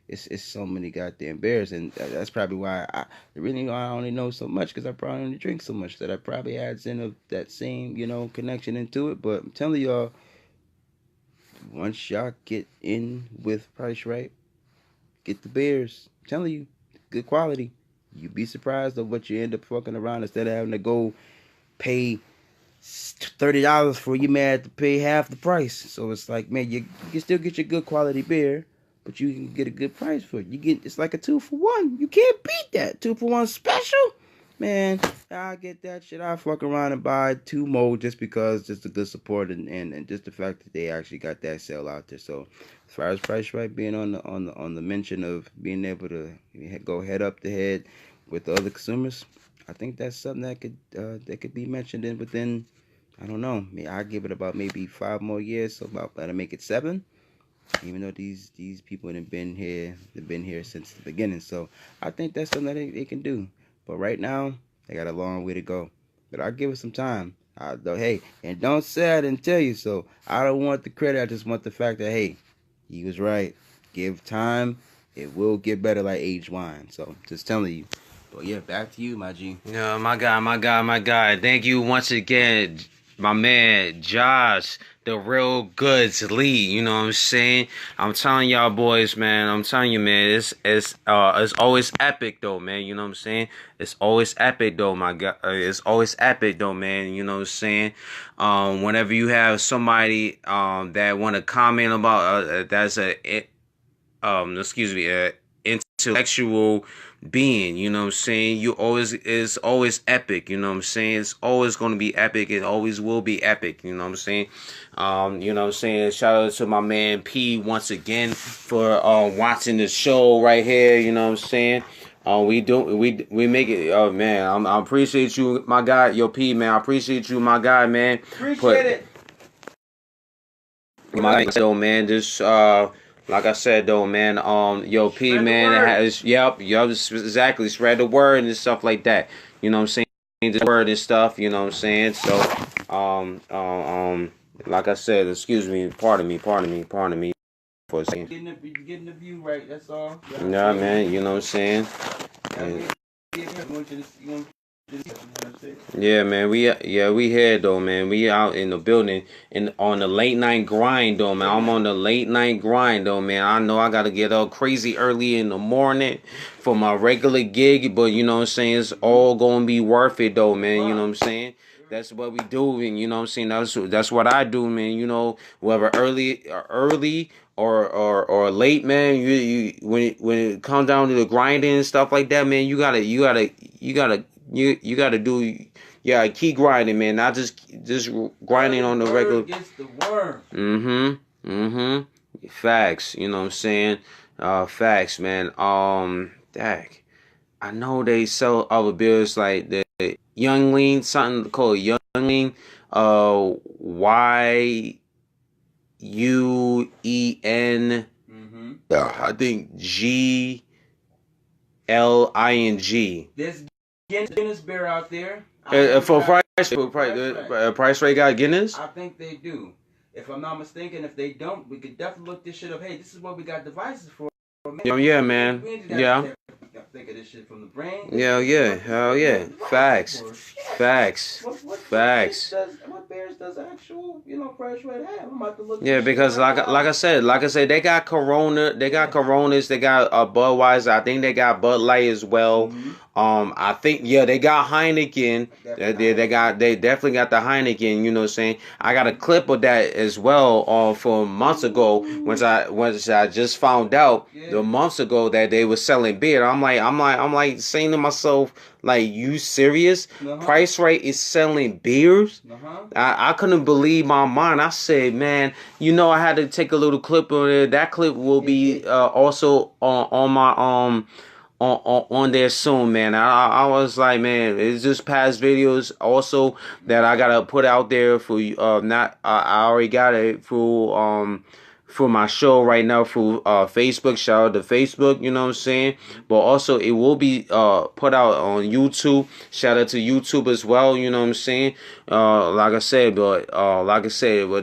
it's so many goddamn beers, and that's probably why I only know so much, because I probably only drink so much that I probably adds in of that same connection into it. But I'm telling y'all, once y'all get in with PriceRite, get the beers. I'm telling you, good quality. You'd be surprised of what you end up fucking around instead of having to go pay $30 for, you may have to pay half the price. So it's like, man, you can still get your good quality beer, but you can get a good price for it. It's like a 2-for-1. You can't beat that 2-for-1 special. Man, I get that shit. I fuck around and buy 2 more just because, just a good support and just the fact that they actually got that sale out there. So as far as PriceRite being on the mention of being able to go head up to head with the other consumers, I think that's something that could be mentioned within, I don't know. I give it about maybe 5 more years, so about that'll make it 7. Even though these people have been here since the beginning, so I think that's something that they can do. But right now, they got a long way to go. But I'll give it some time. Hey, and don't say I didn't tell you so. I don't want the credit. I just want the fact that, hey, he was right. Give time. It will get better like aged wine. So just telling you. But yeah, back to you, my G. Yeah, my guy. Thank you once again, my man Josh, the real goods lead. You know what I'm saying? I'm telling y'all boys, man. I'm telling you, man. It's always epic though, man. You know what I'm saying? It's always epic though, my guy. It's always epic though, man. You know what I'm saying? Whenever you have somebody that want to comment about that's excuse me, intellectual being, you know what I'm saying? It's always epic, you know what I'm saying? It's always going to be epic. It always will be epic, you know what I'm saying? You know what I'm saying? Shout out to my man P once again for watching the show right here, you know what I'm saying? We make it. Oh man, I appreciate you, my guy. Yo, P, man, I appreciate you, my guy, man. Appreciate it. My though, man, just like I said though, man, yo, P, Spread the man, word. yep, exactly, spread the word and stuff like that. You know what I'm saying? The word and stuff. You know what I'm saying? So, like I said, excuse me, pardon me for a second. Getting the view right. That's all. Yeah, man, you know what I'm saying? And, yeah, man. We here though, man. We out in the building and on the late night grind though, man. I'm on the late night grind though, man. I know I gotta get up crazy early in the morning for my regular gig, but you know what I'm saying? It's all gonna be worth it though, man. You know what I'm saying? That's what we do, and you know what I'm saying? That's what I do, man. You know, whether early or late, man. When it comes down to the grinding and stuff like that, man, you gotta do, yeah, keep grinding, man. Not just grinding on the regular. Gets the worm. Facts. You know what I'm saying? Facts, man. Dag. I know they sell other beers like the Youngling, something called Youngling. YUEN. I think GLING. There's Guinness beer out there. For PriceRite got Guinness? I think they do. If I'm not mistaken, if they don't, we could definitely look this shit up. Hey, this is what we got devices for. Yeah, man. Yeah. Think of this shit from the brain. Yeah. Hell yeah. Facts. What beers does actual, PriceRite have? I'm about to look. Yeah, because like I said, they got Corona, they got Coronas, they got Budweiser. I think they got Bud Light as well. I think they got Heineken. They definitely got the Heineken. You know what I'm saying? I got a clip of that as well. For months ago, once I just found out the months ago that they were selling beer. I'm like saying to myself, like, you serious? PriceRite is selling beers? I couldn't believe my mind. I said, man, I had to take a little clip of it. That clip will be also on my on there soon, man. I was like, man, it's just past videos also that I gotta put out there for not I already got it for my show right now through Facebook. Shout out to Facebook, you know what I'm saying? But also it will be put out on YouTube. Shout out to YouTube as well, you know what I'm saying? Like I said, with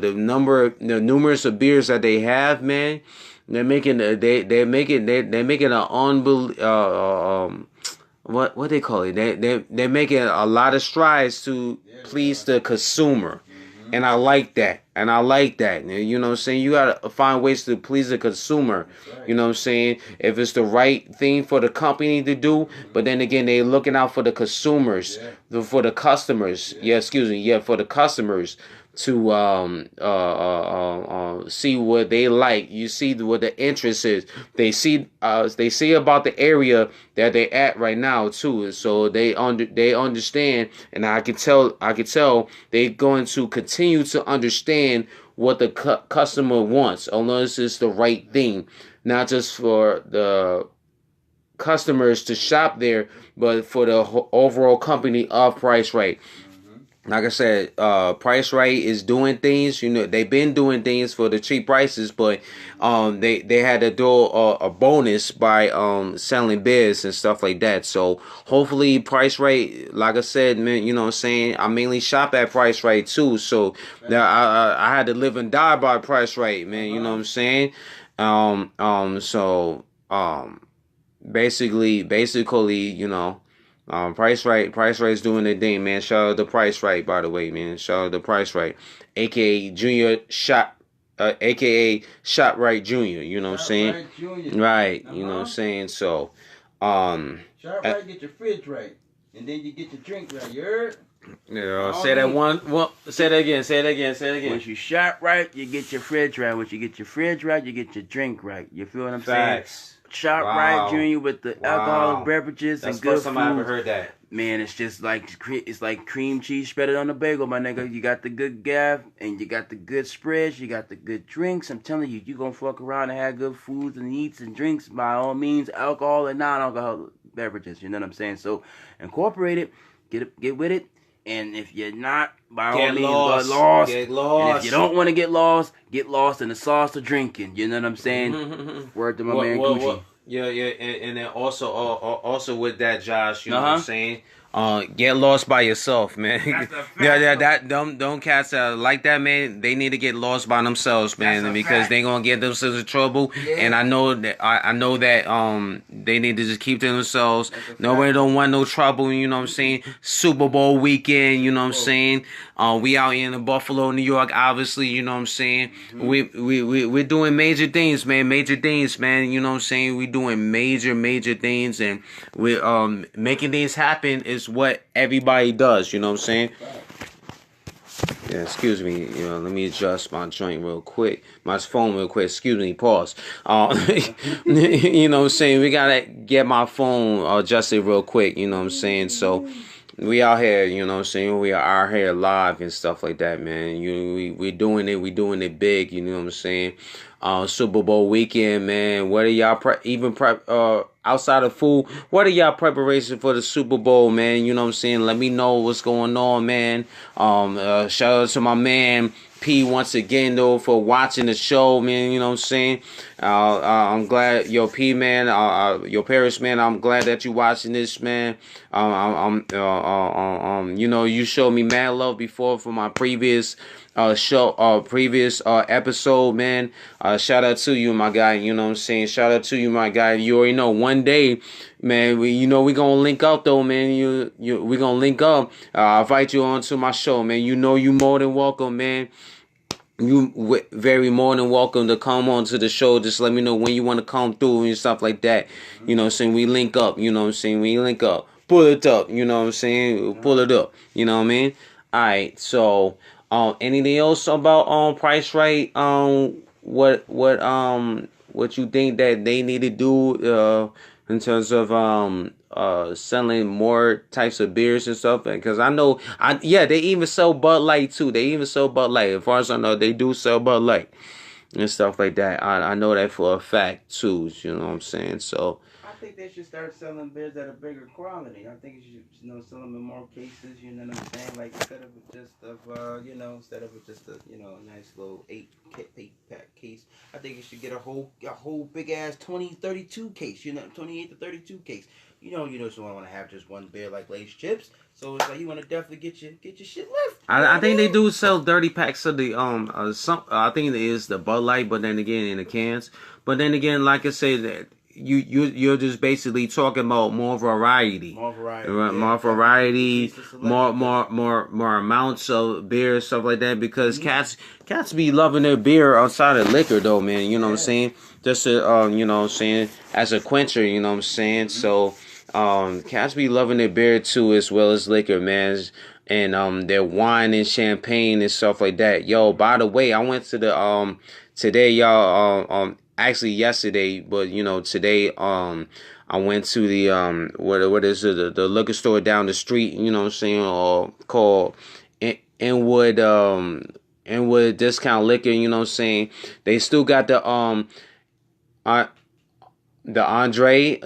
the numerous of beers that they have, man, they're making an unbelievable what they call it? They're making a lot of strides to please the consumer. And I like that. You know what I'm saying? You gotta find ways to please the consumer. You know what I'm saying? If it's the right thing for the company to do, but then again, they're looking out for the consumers, for the customers. For the customers to see what they like. You see what the interest is. They see about the area that they at right now too. So they understand, and I can tell they're going to continue to understand what the customer wants, unless it's the right thing, not just for the customers to shop there, but for the overall company of PriceRite. Like I said, PriceRite is doing things. They've been doing things for the cheap prices, but they had to do a bonus by selling beers and stuff like that. So hopefully PriceRite, like I said, man, you know what I'm saying, I mainly shop at PriceRite too. So I had to live and die by PriceRite, man. You know what I'm saying? Basically, PriceRite's doing their thing, man. Shout out to PriceRite, by the way, man. Shout out to PriceRite, aka Junior Shop, aka ShopRite Junior. You know what I'm saying? Right, Junior. Right. You know what I'm saying? So, Shop right, get your fridge right, and then you get your drink right. You heard? say that one. Well, say that again. Say it again. Say it again. Once you shop right, you get your fridge right. Once you get your fridge right, you get your drink right. You feel what I'm saying? Shop right, Junior, with the alcoholic beverages That's and good the first food. time I ever heard that. Man, it's just like cream cheese spread on a bagel, my nigga. You got the good gaff, and you got the good spreads, you got the good drinks. I'm telling you, you gonna fuck around and have good foods and eats and drinks by all means, alcohol and non-alcoholic beverages. You know what I'm saying? So incorporate it, get with it. And if you're not, by all means, get lost. Get lost. And if you don't want to get lost in the sauce of drinking. You know what I'm saying? Word to my man Gucci. Yeah, and then also with that, Josh, you know what I'm saying? Get lost by yourself, man. That don't cats like that, man. They need to get lost by themselves, man, because they gonna get themselves in trouble. Yeah. And I know that they need to just keep to themselves. Nobody don't want no trouble. You know what I'm saying? Super Bowl weekend. You know what I'm saying? We out in Buffalo, New York, obviously. You know what I'm saying? We're doing major things, man. Major things, man. You know what I'm saying? We doing major things, and we're making things happen is what everybody does. You know what I'm saying? Yeah, excuse me. You know, let me adjust my joint real quick. My phone real quick. Excuse me. Pause. You know what I'm saying? We gotta get my phone adjusted real quick. You know what I'm saying? So we out here. You know what I'm saying? We are out here live and stuff like that, man. We doing it. We doing it big. You know what I'm saying? Super Bowl weekend, man. What are y'all outside of food? What are y'all preparation for the Super Bowl, man? You know what I'm saying? Let me know what's going on, man. Shout out to my man P once again though for watching the show, man. You know what I'm saying? I'm glad, P man, your Paris man. I'm glad that you watching this, man. You know, you showed me mad love before for my previous episode, man. Shout out to you, my guy. You know what I'm saying? Shout out to you, my guy. You already know one day, man, we gonna link up though, man. We gonna link up. I'll invite you on to my show, man. You know you more than welcome, man. You very more than welcome to come on to the show. Just let me know when you want to come through and stuff like that. You know what I'm saying? We link up. You know what I'm saying? We link up. Pull it up. You know what I'm saying? Pull it up. You know what I mean? All right. So, anything else about PriceRite? What you think that they need to do in terms of selling more types of beers and stuff? Because I know, they even sell Bud Light too. They even sell Bud Light. As far as I know, they do sell Bud Light and stuff like that. I know that for a fact too. You know what I'm saying? So I think they should start selling beers at a bigger quality. I think you should, sell them in more cases. You know what I'm saying? Like instead of just a nice little 8-pack case. I think you should get a whole big ass 32 case. 28 to 32 case. You just don't want to have just one beer like Lay's chips. So it's like you want to definitely get your shit left. I think they do sell 30 packs of the I think it is the Bud Light, but then again in the cans. But then again, like I said, that you're just basically talking about more variety, more amounts of beer, stuff like that. Because cats be loving their beer outside of liquor, though, man. You know what I'm saying? Just you know what I'm saying, as a quencher. You know what I'm saying? So cats be loving their beer too, as well as liquor, man. And their wine and champagne and stuff like that. Yo, by the way, I went to the today, y'all. Actually yesterday, but today I went to the what is it, the liquor store down the street, you know what I'm saying, called Inwood Discount Liquor, you know what I'm saying. They still got the Andre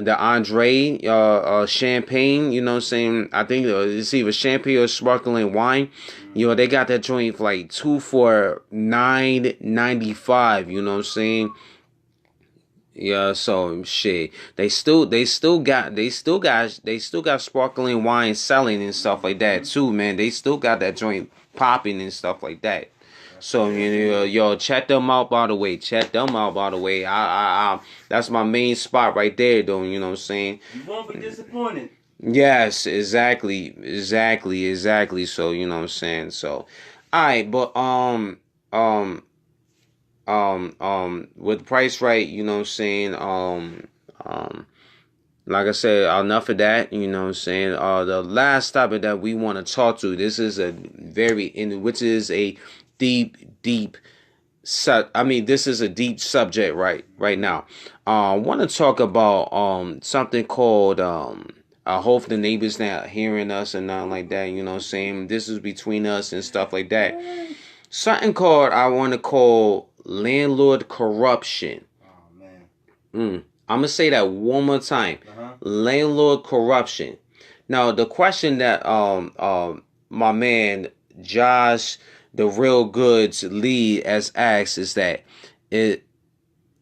champagne, you know what I'm saying. I think it's either champagne or sparkling wine. They got that joint for like 2 for $9.95, you know what I'm saying. Yeah, so shit. They still got sparkling wine selling and stuff like that too, man. They still got that joint popping and stuff like that. So check them out by the way. I that's my main spot right there, though. You know what I'm saying? You won't be disappointed. Yes, exactly. So you know what I'm saying. So, all right, but um with price right, you know what I'm saying. Um, like I said, enough of that. You know what I'm saying. The last topic that we want to talk to. This is a which is a deep. This is a deep subject right now. I want to talk about something called I hope the neighbors not hearing us and nothing like that. You know what I'm saying? This is between us and stuff like that. Something called I want to call landlord corruption. Oh man. I'm gonna say that one more time. Landlord corruption. Now the question that my man Josh, the Real Goods lead as asked is that it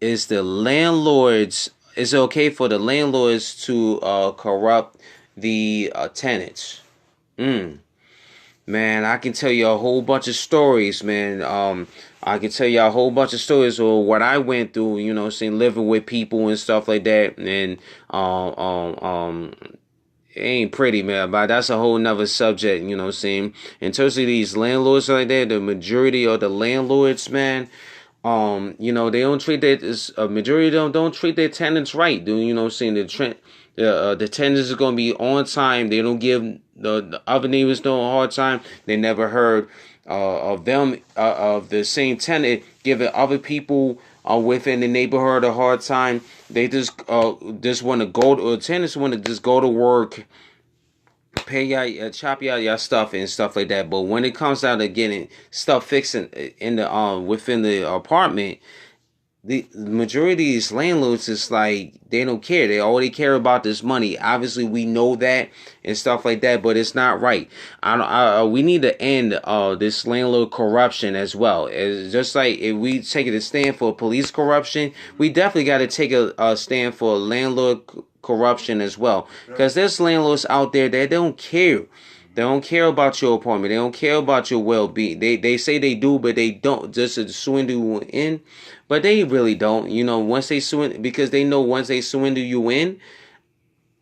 is the landlords. Is it okay for the landlords to corrupt the tenants? Man, I can tell you a whole bunch of stories, man. I can tell you a whole bunch of stories of what I went through, you know, saying living with people and stuff like that. And it ain't pretty, man, but that's a whole nother subject, you know what I'm saying? In terms of these landlords like that, the majority of the landlords, man, you know, they don't treat a majority of them don't treat their tenants right, dude. You know what I'm saying? The tenants is gonna be on time. They don't give the other neighbors no hard time. They never heard of them of the same tenant giving other people within the neighborhood a hard time. They just want to go to tenants want to just go to work, pay y'all, chop y'all stuff and stuff like that. But when it comes down to getting stuff fixed in the within the apartment, the majority of these landlords is like they don't care. They already care about this money. Obviously, we know that and stuff like that, but it's not right. We need to end this landlord corruption as well. It's just like if we take a stand for police corruption, we definitely got to take a stand for landlord corruption as well. Because there's landlords out there that don't care. They don't care about your apartment. They don't care about your well-being. They say they do, but they don't. Just to swindle you in, but they really don't. You know, once they swindle, because they know once they swindle you in,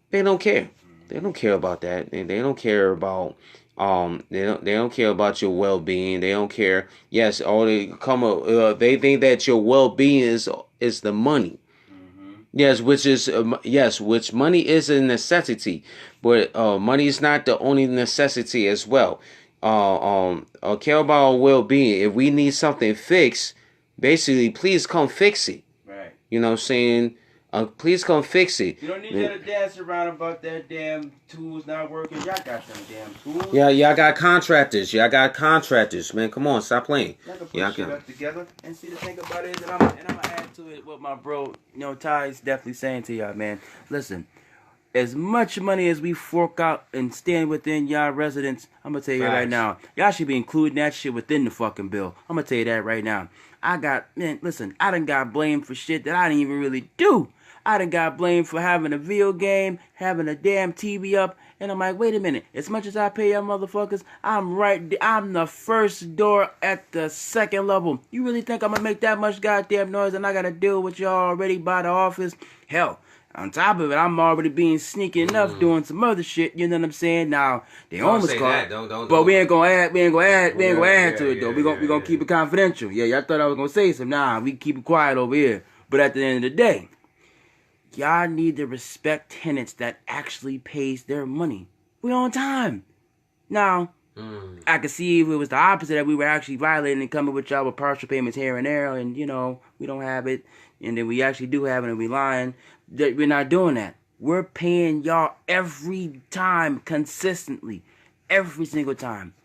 they don't care. They don't care about that. They don't care about they don't care about your well-being. They don't care. Yes, all they come up. They think that your well-being is the money. Yes, which money is a necessity, but money is not the only necessity as well. Care about our well-being. If we need something fixed, basically, please come fix it. Right. You know what I'm saying? Please come fix it. You don't need to dance around about that damn tools not working. Y'all got them damn tools. Yeah, y'all got contractors. Y'all got contractors, man. Come on, stop playing. Y'all can put shit together. And see, the thing about it is that I'm gonna add to it what my bro, Ty's definitely saying to y'all, man. Listen, as much money as we fork out and stand within y'all residents, I'm gonna tell you right now, y'all should be including that shit within the fucking bill. I'm gonna tell you that right now. I done got blamed for shit that I didn't even really do. I done got blamed for having a video game, having a damn TV up, and I'm like, wait a minute. As much as I pay y'all motherfuckers, I'm the first door at the second level. You really think I'm gonna make that much goddamn noise and I gotta deal with y'all already by the office? Hell, on top of it, I'm already being sneaky enough doing some other shit. You know what I'm saying? Now they almost caught, but we ain't gonna add to it though. We gonna keep it confidential. Yeah, y'all thought I was gonna say something. Nah, we keep it quiet over here. But at the end of the day, y'all need to respect tenants that actually pays their money. We on time. Now, I could see if it was the opposite, that we were actually violating and coming with y'all with partial payments here and there, and we don't have it, and then we actually do have it and we lying. We're not doing that. We're paying y'all every time, consistently. Every single time.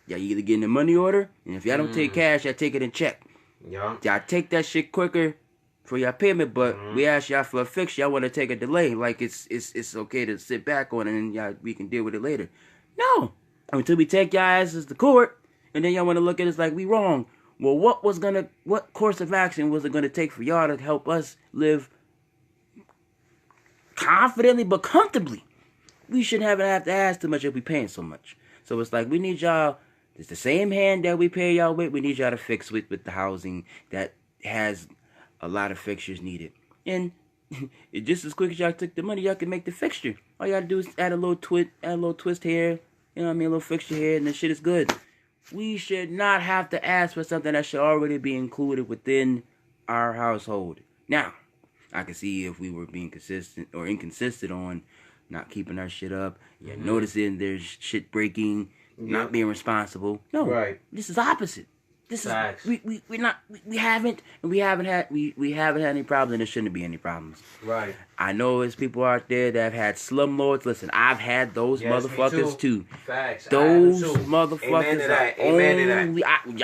Y'all either getting a money order, and if y'all don't take cash, y'all take it in check. Yeah. Y'all take that shit quicker for your payment, but we ask y'all for a fix. Y'all want to take a delay, like it's okay to sit back on it and y'all we can deal with it later. No, until we take y'all asses to court, and then y'all want to look at us like we wrong. Well, what course of action was it gonna take for y'all to help us live confidently but comfortably? We shouldn't have to ask too much if we paying so much. So it's like we need y'all. It's the same hand that we pay y'all with. We need y'all to fix with the housing that has a lot of fixtures needed. And It's just as quick as y'all took the money, y'all can make the fixture. All y'all do is add a little twist here, you know what I mean, a little fixture here, and the shit is good. We should not have to ask for something that should already be included within our household. Now, I can see if we were being consistent or inconsistent on not keeping our shit up, noticing there's shit breaking, not being responsible. No, Right. this is opposite. This Facts. is we haven't had any problems, and there shouldn't be any problems. Right. I know there's people out there that have had slumlords. Listen, I've had those motherfuckers too. Facts. Those motherfuckers Amen to that. are Amen to that. only,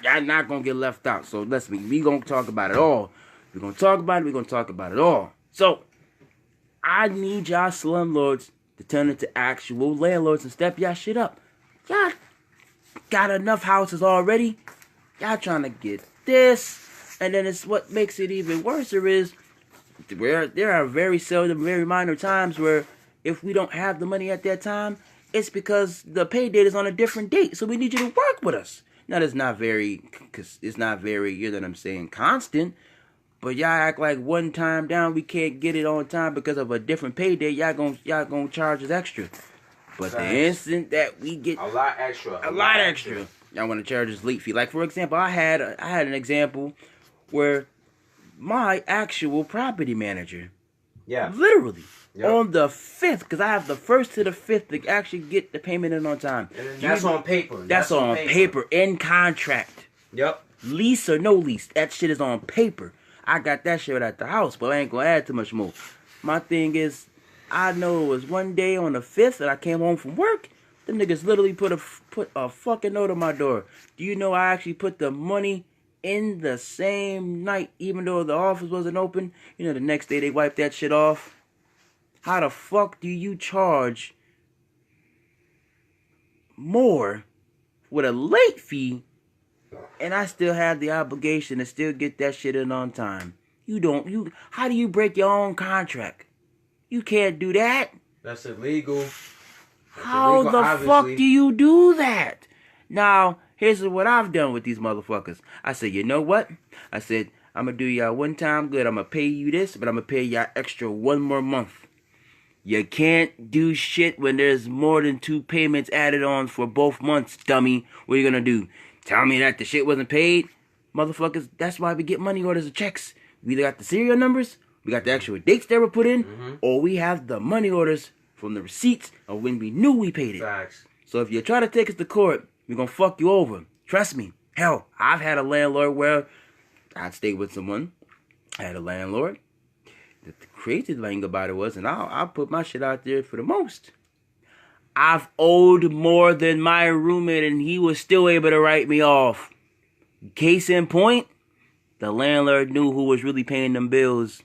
y'all not gonna get left out. So listen, we gonna talk about it all. We're gonna talk about it. We're gonna talk about it all. So I need y'all slumlords to turn into actual landlords and step y'all shit up. Y'all got enough houses already. Y'all trying to get this, and then it's what makes it even worse is where there are very seldom, very minor times where if we don't have the money at that time, it's because the pay date is on a different date. So we need you to work with us. Now it's not very, you know what I'm saying, constant. But y'all act like one time down we can't get it on time because of a different pay date. Y'all gonna charge us extra. But the instant that we get A lot extra. y'all want to charge us late fee. Like for example, I had an example where my actual property manager, literally on the 5th, because I have the 1st to the 5th to actually get the payment in on time. That's on paper. That's on paper in contract. Yep. Lease or no lease, that shit is on paper. I got that shit at the house, but I ain't gonna add too much more. My thing is, I know it was one day on the 5th that I came home from work. Them niggas literally put a fucking note on my door. Do you know I actually put the money in the same night, even though the office wasn't open? You know, the next day they wiped that shit off. How the fuck do you charge more with a late fee, and I still have the obligation to still get that shit in on time? How do you break your own contract? You can't do that. That's illegal. How the fuck do you do that? Now, here's what I've done with these motherfuckers. I said, you know what? I said, I'm going to do y'all one time good. I'm going to pay you this, but I'm going to pay y'all extra one more month. You can't do shit when there's more than 2 payments added on for both months, dummy. What are you going to do? Tell me that the shit wasn't paid? Motherfuckers, that's why we get money orders or checks. We either got the serial numbers, we got the actual dates that were put in, or we have the money orders from the receipts of when we knew we paid it. Facts. So if you try to take us to court, we're going to fuck you over. Trust me. Hell, I've had a landlord where I'd stay with someone. I had a landlord. The crazy thing about it was, and I'll put my shit out there for the most, I've owed more than my roommate, and he was still able to write me off. Case in point, the landlord knew who was really paying them bills.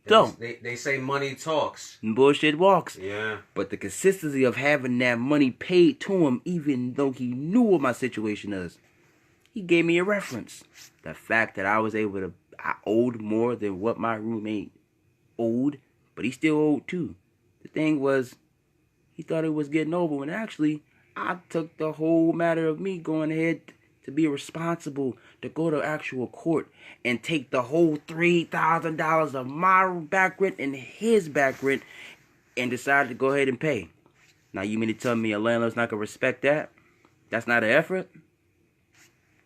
So They say money talks. bullshit walks. Yeah. But the consistency of having that money paid to him, even though he knew what my situation is, he gave me a reference. The fact that I owed more than what my roommate owed, but he still owed too. The thing was, he thought it was getting over when actually I took the whole matter of me going ahead to be responsible, to go to actual court and take the whole $3,000 of my back rent and his back rent and decided to go ahead and pay. Now you mean to tell me a landlord's not going to respect that? That's not an effort?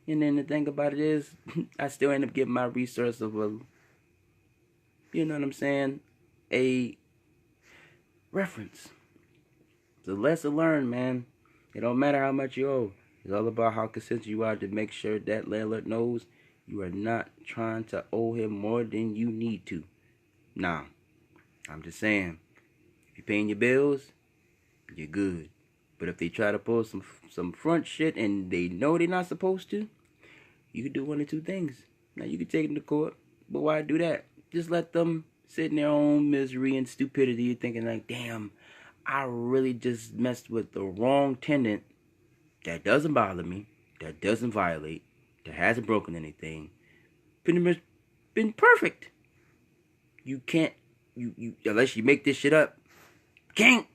And then the thing about it is, I still end up getting my resource of a, you know what I'm saying, a reference. It's a lesson learned, man. It don't matter how much you owe. It's all about how consistent you are to make sure that landlord knows you are not trying to owe him more than you need to. Nah, I'm just saying, if you're paying your bills, you're good. But if they try to pull some front shit and they know they're not supposed to, you can do one of two things. Now, you can take them to court, but why do that? Just let them sit in their own misery and stupidity, thinking like, damn, I really just messed with the wrong tenant that doesn't bother me, that doesn't violate, that hasn't broken anything, pretty much been perfect. You can't, you unless you make this shit up, can't.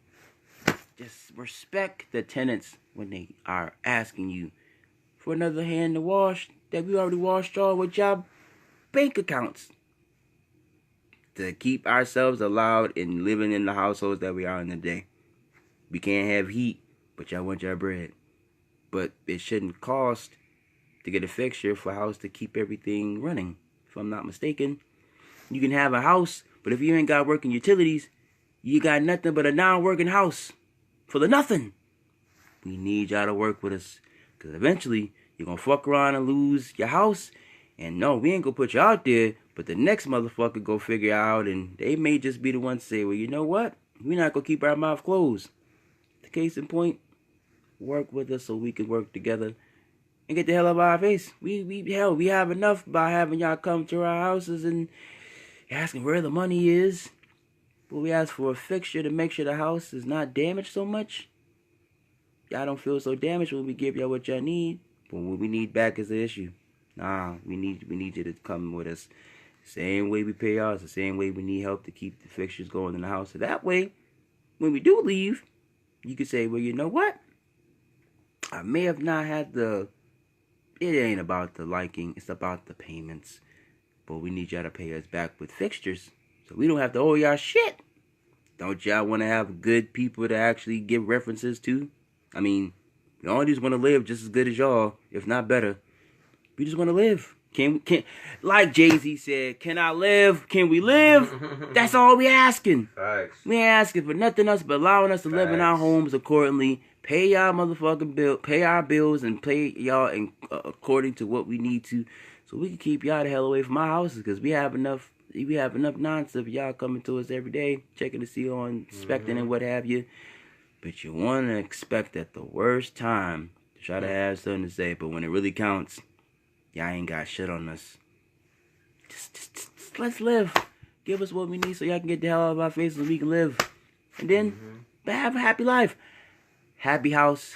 Just respect the tenants when they are asking you for another hand to wash that we already washed y'all with y'all bank accounts to keep ourselves allowed in living in the households that we are in today. We can't have heat, but y'all want your bread. But it shouldn't cost to get a fixture for a house to keep everything running. If I'm not mistaken, you can have a house, but if you ain't got working utilities, you got nothing but a non-working house for the nothing. We need y'all to work with us, because eventually you're going to fuck around and lose your house. And no, we ain't going to put you out there, but the next motherfucker go figure out, and they may just be the one to say, well, you know what? We're not going to keep our mouth closed. The case in point, work with us so we can work together and get the hell out of our face. We have enough by having y'all come to our houses and asking where the money is. But we ask for a fixture to make sure the house is not damaged so much. Y'all don't feel so damaged when we give y'all what y'all need. But what we need back is the issue. Nah, we need you to come with us. Same way we pay y'all, it's the same way we need help to keep the fixtures going in the house. So that way, when we do leave, you can say, well, you know what? I may have not had it ain't about the liking, it's about the payments. But we need y'all to pay us back with fixtures, so we don't have to owe y'all shit. Don't y'all want to have good people to actually give references to? I mean, we all just want to live just as good as y'all, if not better. We just want to live. Can like Jay-Z said, can I live? Can we live? That's all we asking. Facts. We ain't asking for nothing else but allowing us to live in our homes accordingly. Pay y'all motherfucking bill, pay our bills, and pay y'all according to what we need to, so we can keep y'all the hell away from our houses. Because we have enough nonsense of y'all coming to us every day, checking to see on, inspecting and what have you. But you want to expect at the worst time to try to have something to say, but when it really counts, y'all ain't got shit on us. Just let's live. Give us what we need so y'all can get the hell out of our faces and we can live. And then have a happy life. Happy house,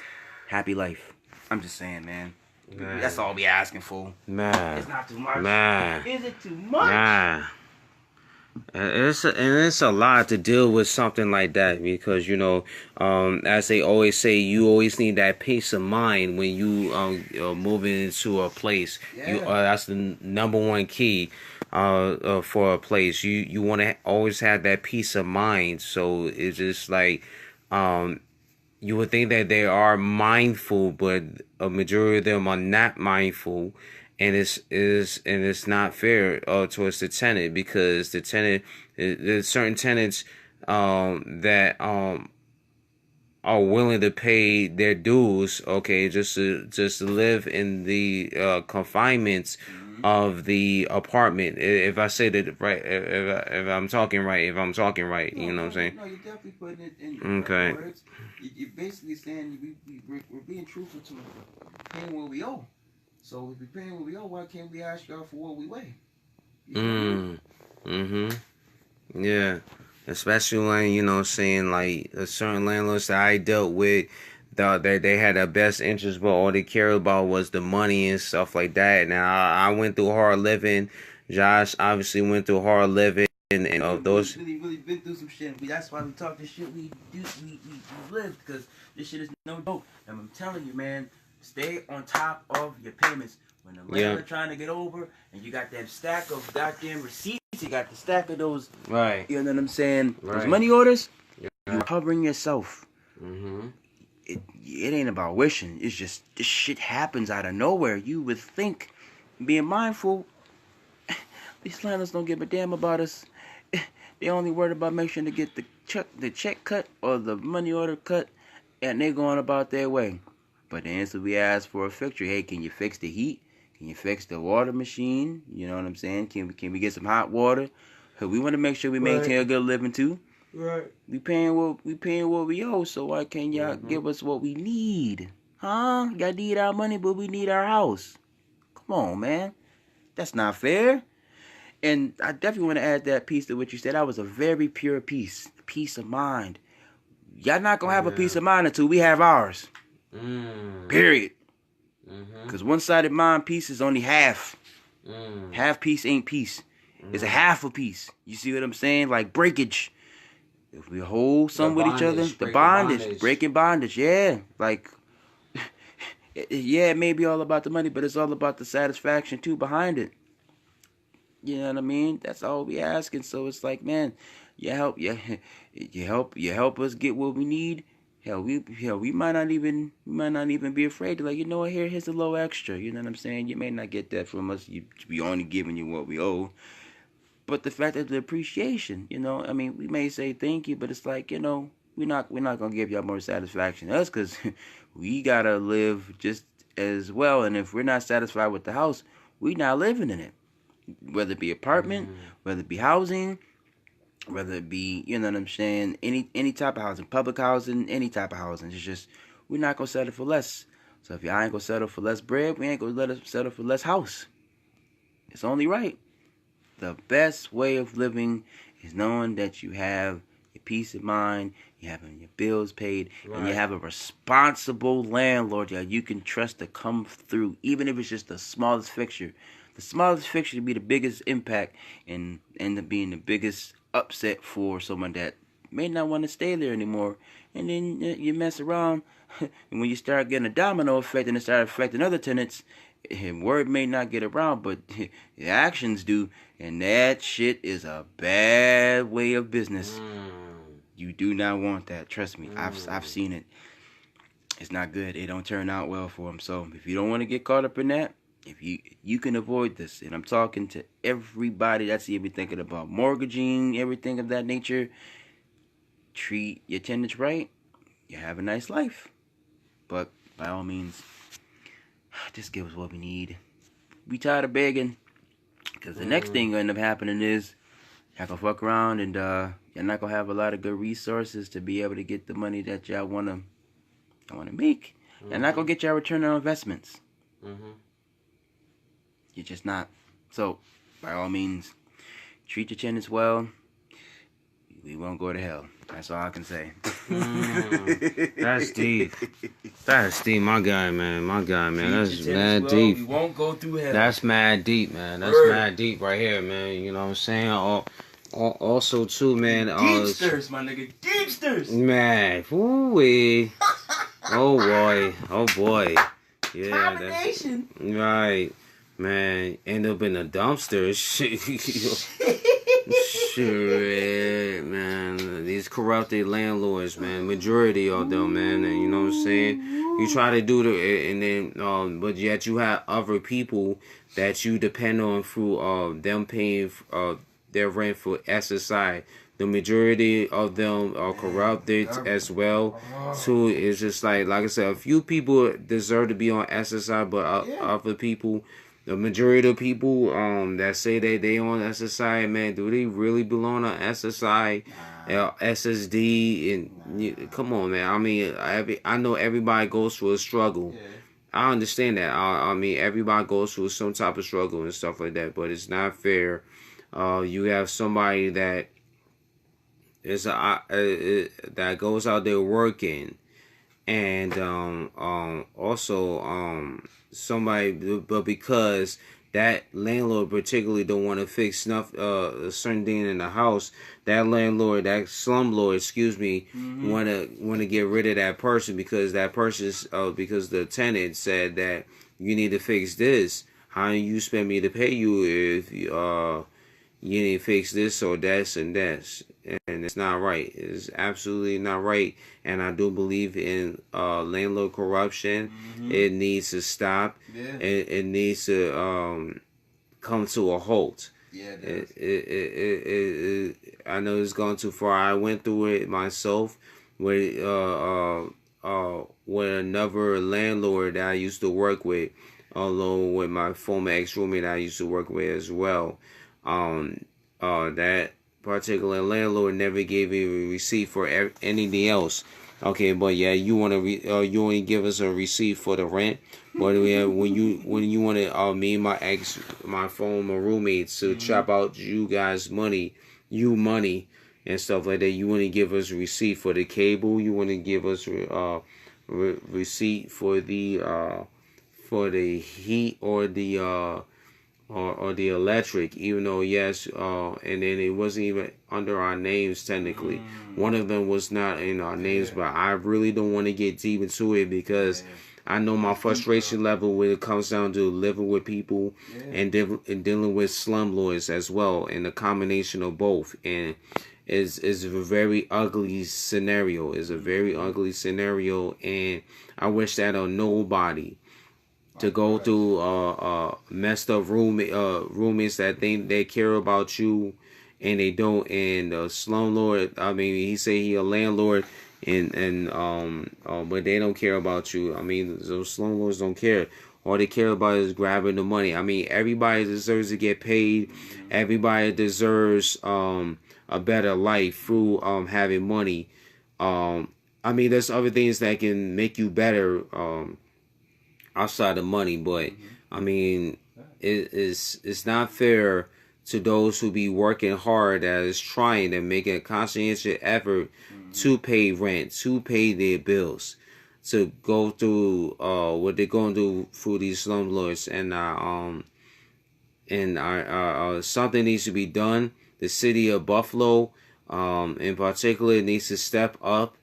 happy life. I'm just saying, man. That's all we asking for. Man. It's not too much. Man. Is it too much? Man. It's a lot to deal with something like that, because as they always say, you always need that peace of mind when you moving into a place. Yeah. That's the number one key for a place. You want to always have that peace of mind. So it's just like you would think that they are mindful, but a majority of them are not mindful. And it's not fair towards the tenant, because the tenant, there's certain tenants that are willing to pay their dues, okay, just to live in the confinements of the apartment. If I say that right, if I'm talking right, you know what I'm saying? No, you're definitely putting it in Okay. right words. You're basically saying we're being truthful to paying what we owe. So if we're paying what we owe, why can't we ask y'all for what we weigh? Yeah. Especially when, saying like a certain landlords that I dealt with, that they had the best interest, but all they cared about was the money and stuff like that. Now I went through hard living. Josh obviously went through hard living, and those really been through some shit. That's why we talk this shit. We live, because this shit is no joke. And I'm telling you, man. Stay on top of your payments. When the landlord trying to get over, and you got that stack of goddamn receipts, you got the stack of those, right? You know what I'm saying? Right. Those money orders. You're covering yourself. It ain't about wishing. It's just this shit happens out of nowhere. You would think, being mindful, these landlords don't give a damn about us. They only worried about making sure to get the check cut or the money order cut, and they going about their way. But the answer we ask for a fixture, hey, can you fix the heat? Can you fix the water machine? You know what I'm saying? Can we get some hot water? We want to make sure we maintain a good living too. Right. We paying what we owe, so why can't y'all give us what we need? Huh? Y'all need our money, but we need our house. Come on, man. That's not fair. And I definitely want to add that piece to what you said. That was a very pure peace of mind. Y'all not gonna have a peace of mind until we have ours. Period. Because one-sided mind peace is only half. Half peace ain't peace. It's a half a piece. You see what I'm saying? Like breakage. If we hold some with each other, the bondage, breaking bondage, yeah. Like, yeah, it may be all about the money, but it's all about the satisfaction too behind it. You know what I mean? That's all we asking. So it's like, man, you help, yeah, you help us get what we need. We might not even be afraid to, like, you know what, here's a little extra. You know what I'm saying? You may not get that from us. We only giving you what we owe. But the fact that the appreciation, you know, I mean, we may say thank you, but it's like, you know, we're not gonna give y'all more satisfaction than us, because we gotta live just as well. And if we're not satisfied with the house, we not living in it. Whether it be apartment, whether it be housing, whether it be, you know what I'm saying, any type of housing, public housing, any type of housing. It's just, we're not gonna settle for less. So if y'all ain't gonna settle for less bread, we ain't gonna let us settle for less house. It's only right. The best way of living is knowing that you have your peace of mind, you having your bills paid, and you have a responsible landlord that you can trust to come through, even if it's just the smallest fixture. The smallest fixture to be the biggest impact and end up being the biggest upset for someone that may not want to stay there anymore. And then you mess around, and when you start getting a domino effect and it start affecting other tenants, word may not get around, but the actions do, and that shit is a bad way of business. You do not want that. Trust me, I've seen it. It's not good. It don't turn out well for them. So if you don't want to get caught up in that, if you can avoid this, and I'm talking to everybody that's even thinking about mortgaging, everything of that nature, treat your tenants right. You have a nice life, but by all means, just give us what we need. We tired of begging, because the next thing gonna end up happening is y'all gonna fuck around and you're not gonna have a lot of good resources to be able to get the money that y'all wanna make. You're not gonna get your return on investments. You're just not. So by all means, treat your tenants well. We won't go to hell. That's all I can say. That's deep. That's deep, my guy, man. That's mad deep. We won't go through hell. That's mad deep, man. That's mad deep right here, man. You know what I'm saying? Also, too, man. Deepsters, my nigga. Deepsters. Man, woo-wee. Oh boy. Yeah. Combination. Right. Man, end up in a dumpster. Shit, man. These corrupted landlords, man. Majority of them, man. And you know what I'm saying? You try to do and then, but yet you have other people that you depend on through them paying their rent for SSI. The majority of them are corrupted as well. Too, it's just like I said, a few people deserve to be on SSI, but other people. The majority of people that say they on SSI, man, do they really belong on SSI, SSD? And come on, man. I mean, I know everybody goes through a struggle. Yeah. I understand that. I mean, everybody goes through some type of struggle and stuff like that, but it's not fair. You have somebody that is that goes out there working, and also somebody, but because that landlord particularly don't want to fix certain thing in the house, that landlord, that slumlord, excuse me, want to get rid of that person because that person's because the tenant said that you need to fix this. How do you expect me to pay you if you need to fix this or that and that? And it's not right. It's absolutely not right. And I do believe in landlord corruption. It needs to stop. Yeah. It needs to come to a halt. Yeah, I know it's gone too far. I went through it myself with another landlord that I used to work with, along with my former ex-roommate that I used to work with as well. That particular landlord never gave me a receipt for anything else. Okay, but yeah, you want to you only give us a receipt for the rent, but when you want to me and my former roommates to chop out you guys money and stuff like that, you want to give us a receipt for the cable, you want to give us receipt for the heat or the electric, even though yes, and then it wasn't even under our names technically. One of them was not in our names, but I really don't want to get deep into it because I know my frustration level when it comes down to living with people and dealing with slumlords as well, and the combination of both. And is a very ugly scenario. Is a very ugly scenario, and I wish that on nobody to go through messed up roommates that think they care about you and they don't. And slumlord, I mean, he say he a landlord, and but they don't care about you. I mean, those slumlords don't care. All they care about is grabbing the money. I mean, everybody deserves to get paid. Everybody deserves a better life through having money. I mean, there's other things that can make you better outside of money, but I mean, it's not fair to those who be working hard, that is trying and making a conscientious effort to pay rent, to pay their bills, to go through what they're going to do through these slumlords. And something needs to be done. The city of Buffalo, in particular, needs to step up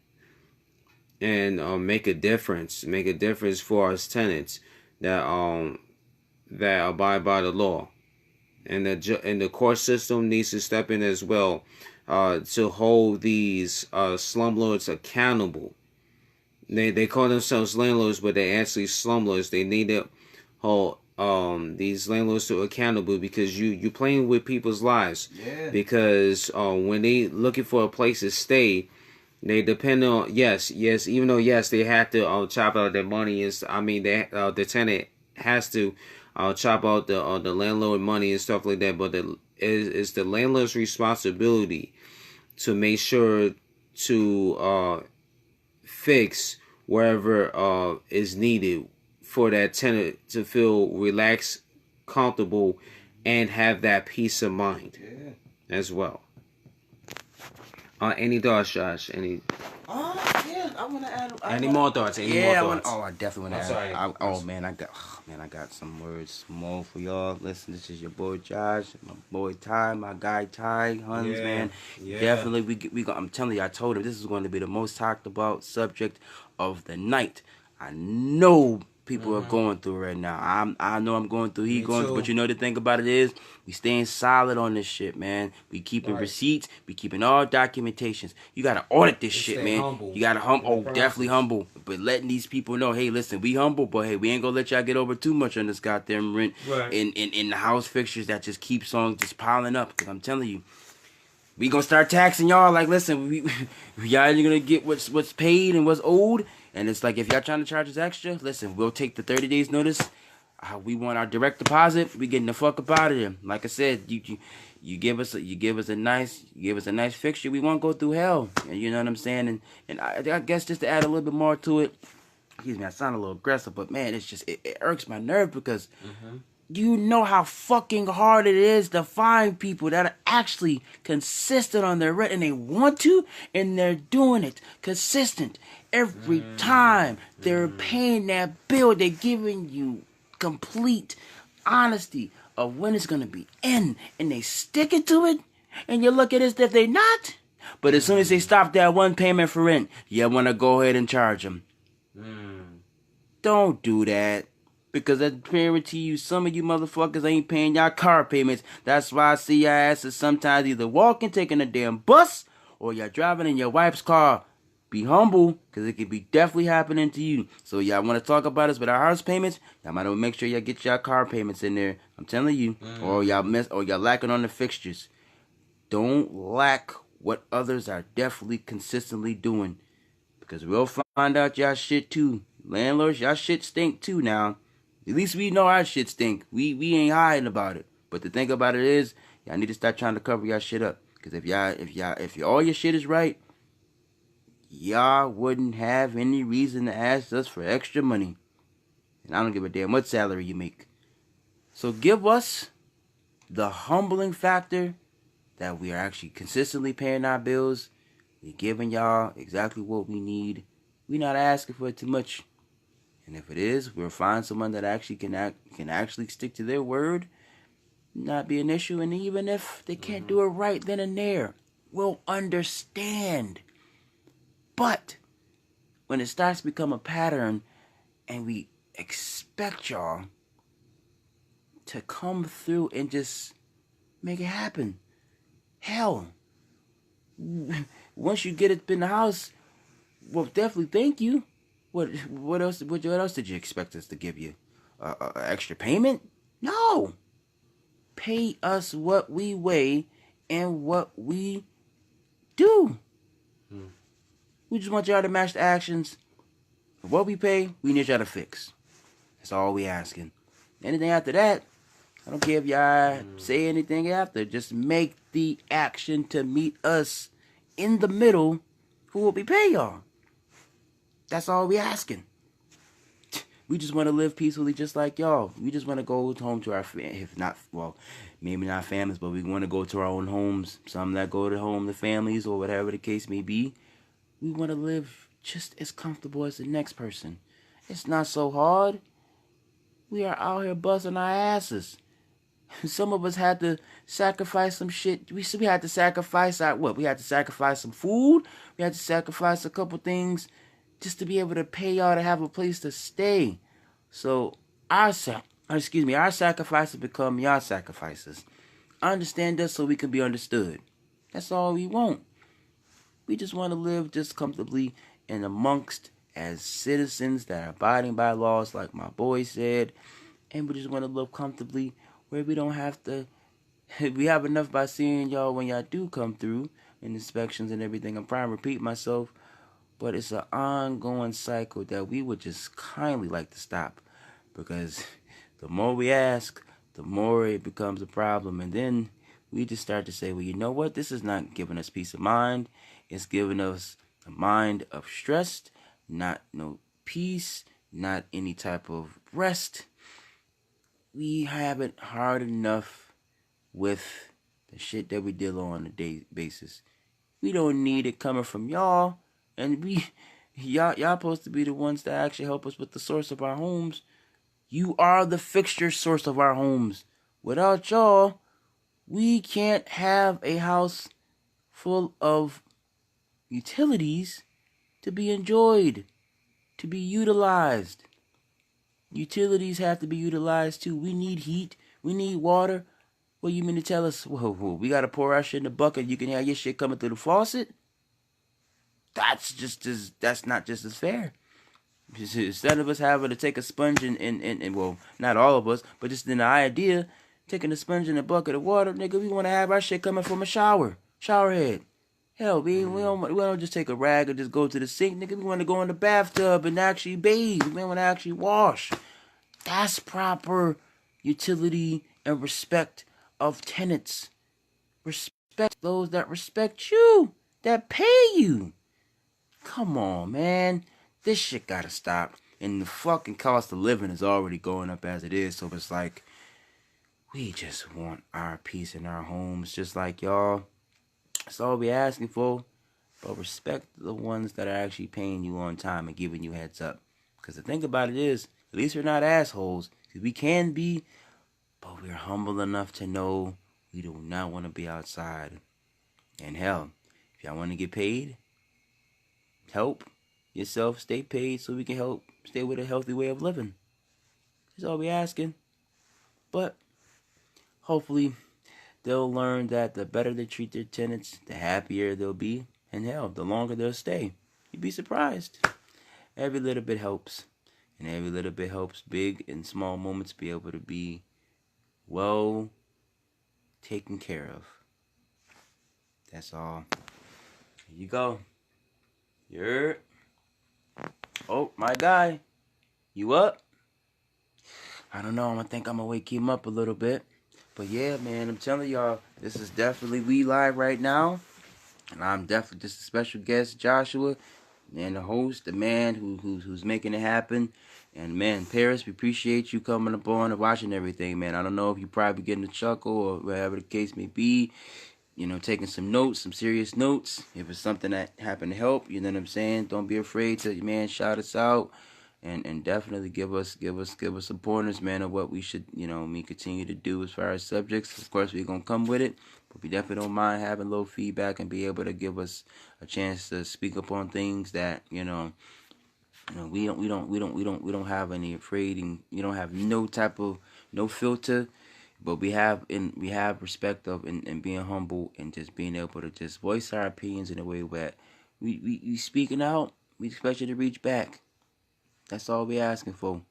and make a difference. Make a difference for us tenants that abide by the law. And the court system needs to step in as well to hold these slumlords accountable. They call themselves landlords, but they're actually slumlords. They need to hold these landlords to accountable, because you playing with people's lives. Yeah. Because when they looking for a place to stay, they depend on yes, even though yes they have to chop out their money. The tenant has to chop out the landlord money and stuff like that. But it's the landlord's responsibility to make sure to fix wherever is needed for that tenant to feel relaxed, comfortable, and have that peace of mind as well. Any thoughts, Josh? Yeah, I want to add. Any more thoughts? I definitely want to add. Sorry. I got some words more for y'all. Listen, this is your boy Josh, my boy Ty, my guy Ty Huns, man. Definitely, I'm telling you, I told him this is going to be the most talked about subject of the night. I know people are going through right now. I know I'm going through. Through. But you know the thing about it is, we staying solid on this shit, man. We keeping receipts. We keeping all documentations. You gotta audit this shit, man. Humble. You gotta definitely humble. But letting these people know, hey, listen, we humble, but hey, we ain't gonna let y'all get over too much on this goddamn rent. Right. In the house fixtures that just keeps on just piling up. Cause I'm telling you, we gonna start taxing y'all. Like, listen, y'all ain't gonna get what's paid and what's owed. And it's like, if y'all trying to charge us extra, listen, we'll take the 30 days notice. We want our direct deposit. We getting the fuck up out of there. Like I said, you give us a nice fixture, we won't go through hell. And you know what I'm saying? And I guess just to add a little bit more to it, excuse me, I sound a little aggressive, but man, it's just it irks my nerve, because you know how fucking hard it is to find people that are actually consistent on their rent, and they want to, and they're doing it consistent every time. They're paying that bill. They're giving you complete honesty of when it's gonna be in, and they stick it to it. And you look at it as if they're not. But as soon as they stop that one payment for rent, you want to go ahead and charge them. Don't do that. Because I guarantee you, some of you motherfuckers ain't paying y'all car payments. That's why I see y'all asses sometimes either walking, taking a damn bus, or y'all driving in your wife's car. Be humble, because it could be definitely happening to you. So y'all want to talk about us with our house payments? Y'all might make sure y'all get y'all car payments in there. I'm telling you. Or y'all lacking on the fixtures. Don't lack what others are definitely consistently doing. Because we'll find out y'all shit too. Landlords, y'all shit stink too now. At least we know our shit stink. We ain't hiding about it. But the thing about it is, y'all need to start trying to cover y'all shit up. Because if all your shit is right, y'all wouldn't have any reason to ask us for extra money. And I don't give a damn what salary you make. So give us the humbling factor that we are actually consistently paying our bills. We're giving y'all exactly what we need. We're not asking for too much. And if it is, we'll find someone that actually can actually stick to their word. Not be an issue. And even if they can't do it right then and there, we'll understand. But when it starts to become a pattern, and we expect y'all to come through and just make it happen. Hell, once you get it in the house, well, definitely thank you. What else? What else did you expect us to give you? Extra payment? No. Pay us what we weigh and what we do. We just want y'all to match the actions. For what we pay, we need y'all to fix. That's all we asking. Anything after that, I don't care if y'all say anything after. Just make the action to meet us in the middle for what we pay y'all. That's all we asking. We just want to live peacefully just like y'all. We just want to go home to our, if not, well, maybe not families, but we want to go to our own homes. Some that go to home to families or whatever the case may be. We want to live just as comfortable as the next person. It's not so hard. We are out here busting our asses. Some of us had to sacrifice some shit. We had to sacrifice we had to sacrifice some food. We had to sacrifice a couple things just to be able to pay y'all to have a place to stay. So our sacrifices become y'all sacrifices. Understand us so we can be understood. That's all we want. We just want to live just comfortably and amongst as citizens that are abiding by laws, like my boy said, and we just want to live comfortably where we don't have to. We have enough by seeing y'all when y'all do come through in inspections and everything. I'm trying to repeat myself, but it's an ongoing cycle that we would just kindly like to stop, because the more we ask, the more it becomes a problem, and then we just start to say, well, you know what? This is not giving us peace of mind. It's giving us a mind of stress, not no peace, not any type of rest. We have it hard enough with the shit that we deal on a day basis. We don't need it coming from y'all, and y'all supposed to be the ones that actually help us with the source of our homes. You are the fixture source of our homes. Without y'all, we can't have a house full of utilities to be enjoyed, to be utilized. Utilities have to be utilized too. We need heat. We need water. What you mean to tell us? Whoa, we gotta pour our shit in the bucket. You can have your shit coming through the faucet. That's not just as fair. Instead of us having to take a sponge and well, not all of us, but just in the idea, taking a sponge in a bucket of water, nigga, we want to have our shit coming from a shower head. Hell, we don't just take a rag and just go to the sink, nigga. We want to go in the bathtub and actually bathe. We want to actually wash. That's proper utility and respect of tenants. Respect those that respect you, that pay you. Come on, man. This shit gotta stop. And the fucking cost of living is already going up as it is. So it's like, we just want our peace in our homes, just like y'all. That's all we asking for. But respect the ones that are actually paying you on time and giving you heads up. Because the thing about it is, at least we're not assholes. Because we can be, but we're humble enough to know we do not want to be outside. And hell, if y'all want to get paid, help yourself stay paid so we can help stay with a healthy way of living. That's all we asking. But hopefully they'll learn that the better they treat their tenants, the happier they'll be. And hell, the longer they'll stay. You'd be surprised. Every little bit helps. And every little bit helps big and small moments be able to be well taken care of. That's all. Here you go. You're... Oh, my guy. You up? I don't know. I think I'm going to wake him up a little bit. But yeah, man, I'm telling y'all, this is definitely We Live right now. And I'm definitely just a special guest, Joshua, and the host, the man who's making it happen. And man, Paris, we appreciate you coming up on and watching everything, man. I don't know if you're probably getting a chuckle or whatever the case may be. You know, taking some notes, some serious notes. If it's something that happened to help, you know what I'm saying? Don't be afraid to, man, shout us out. And definitely give us some pointers, man, of what we should, continue to do as far as subjects. Of course, we're going to come with it. But we definitely don't mind having a little feedback and be able to give us a chance to speak up on things that, You know, we don't have any afraid. We don't have no filter, but we have respect of and being humble and just being able to just voice our opinions in a way where we speaking out. We expect you to reach back. That's all we asking for.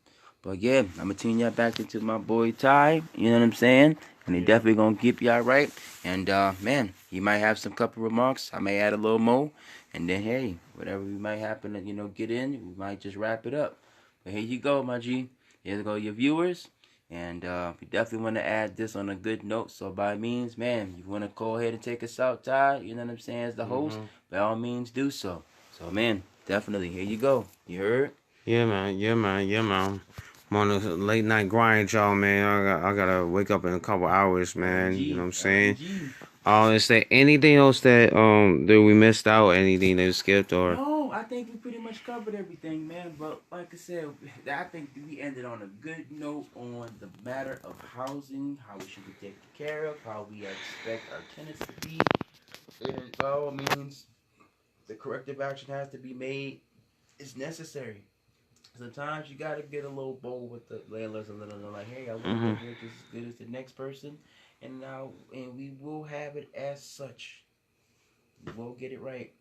But yeah, I'm gonna tune y'all back into my boy Ty. You know what I'm saying? And he definitely gonna keep y'all right. And man, he might have some couple remarks. I may add a little more. And then hey, whatever we might happen to get in, we might just wrap it up. But here you go, my G. Here go your viewers. And we definitely want to add this on a good note. So by means, man, you want to go ahead and take us out, Ty. You know what I'm saying? As the host, by all means, do so. So man, definitely, here you go. You heard? Yeah, man. Yeah, man. Yeah, man. I'm on a late night grind, y'all, man. I gotta wake up in a couple hours, man. You know what I'm saying? Is there anything else that we missed out? Anything that we skipped or? No, I think we pretty much covered everything, man. But like I said, I think we ended on a good note on the matter of housing, how we should be taken care of, how we expect our tenants to be. And by all means, the corrective action has to be made. It's necessary. Sometimes you gotta get a little bold with the landlords a little, like, hey, I want to make it as good as the next person, and we will have it as such. We will get it right,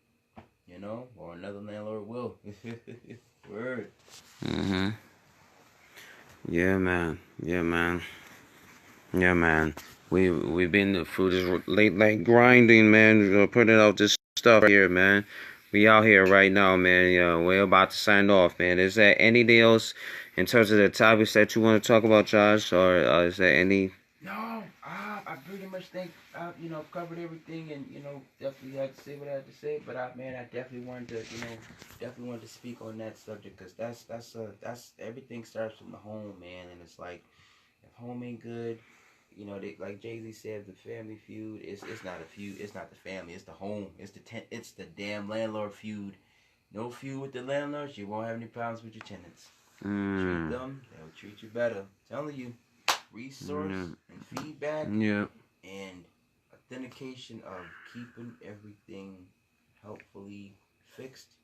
or another landlord will. Word. Yeah, man. Yeah, man. Yeah, man. We've been through this late night grinding, man. Putting out this stuff here, man. We out here right now, man. We're about to sign off, man. Is there anything else in terms of the topics that you want to talk about, Josh, or is there any? No, I pretty much think I've covered everything, and definitely had to say what I had to say. But I definitely wanted to speak on that subject because that's everything starts from the home, man. And it's like if home ain't good, like Jay-Z said, the family feud. It's not a feud. It's not the family. It's the home. It's the damn landlord feud. No feud with the landlords, you won't have any problems with your tenants. Treat them, they'll treat you better. Telling you, resource and feedback and authentication of keeping everything helpfully fixed.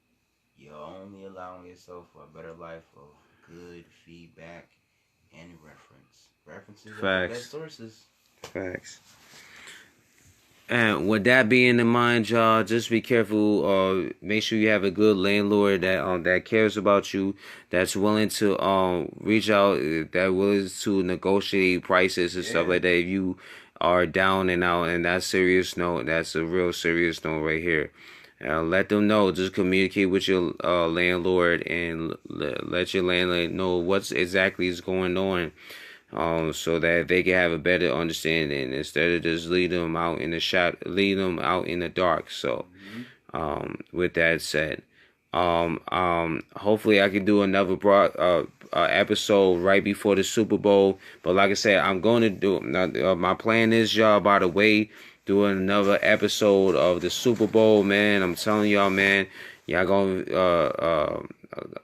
You're only allowing yourself for a better life of good feedback and reference. References are the best sources. Facts. And with that being in mind, y'all, just be careful. Make sure you have a good landlord that cares about you, that's willing to reach out, that willing to negotiate prices and stuff like that. If you are down and out, and that's serious note, that's a real serious note right here. Let them know. Just communicate with your landlord and let your landlord know what's exactly is going on. So that they can have a better understanding instead of just lead them out in the dark. So, with that said, hopefully I can do another episode right before the Super Bowl. But like I said, I'm going to do. My plan is, y'all, by the way, doing another episode of the Super Bowl, man. I'm telling y'all, man, y'all gonna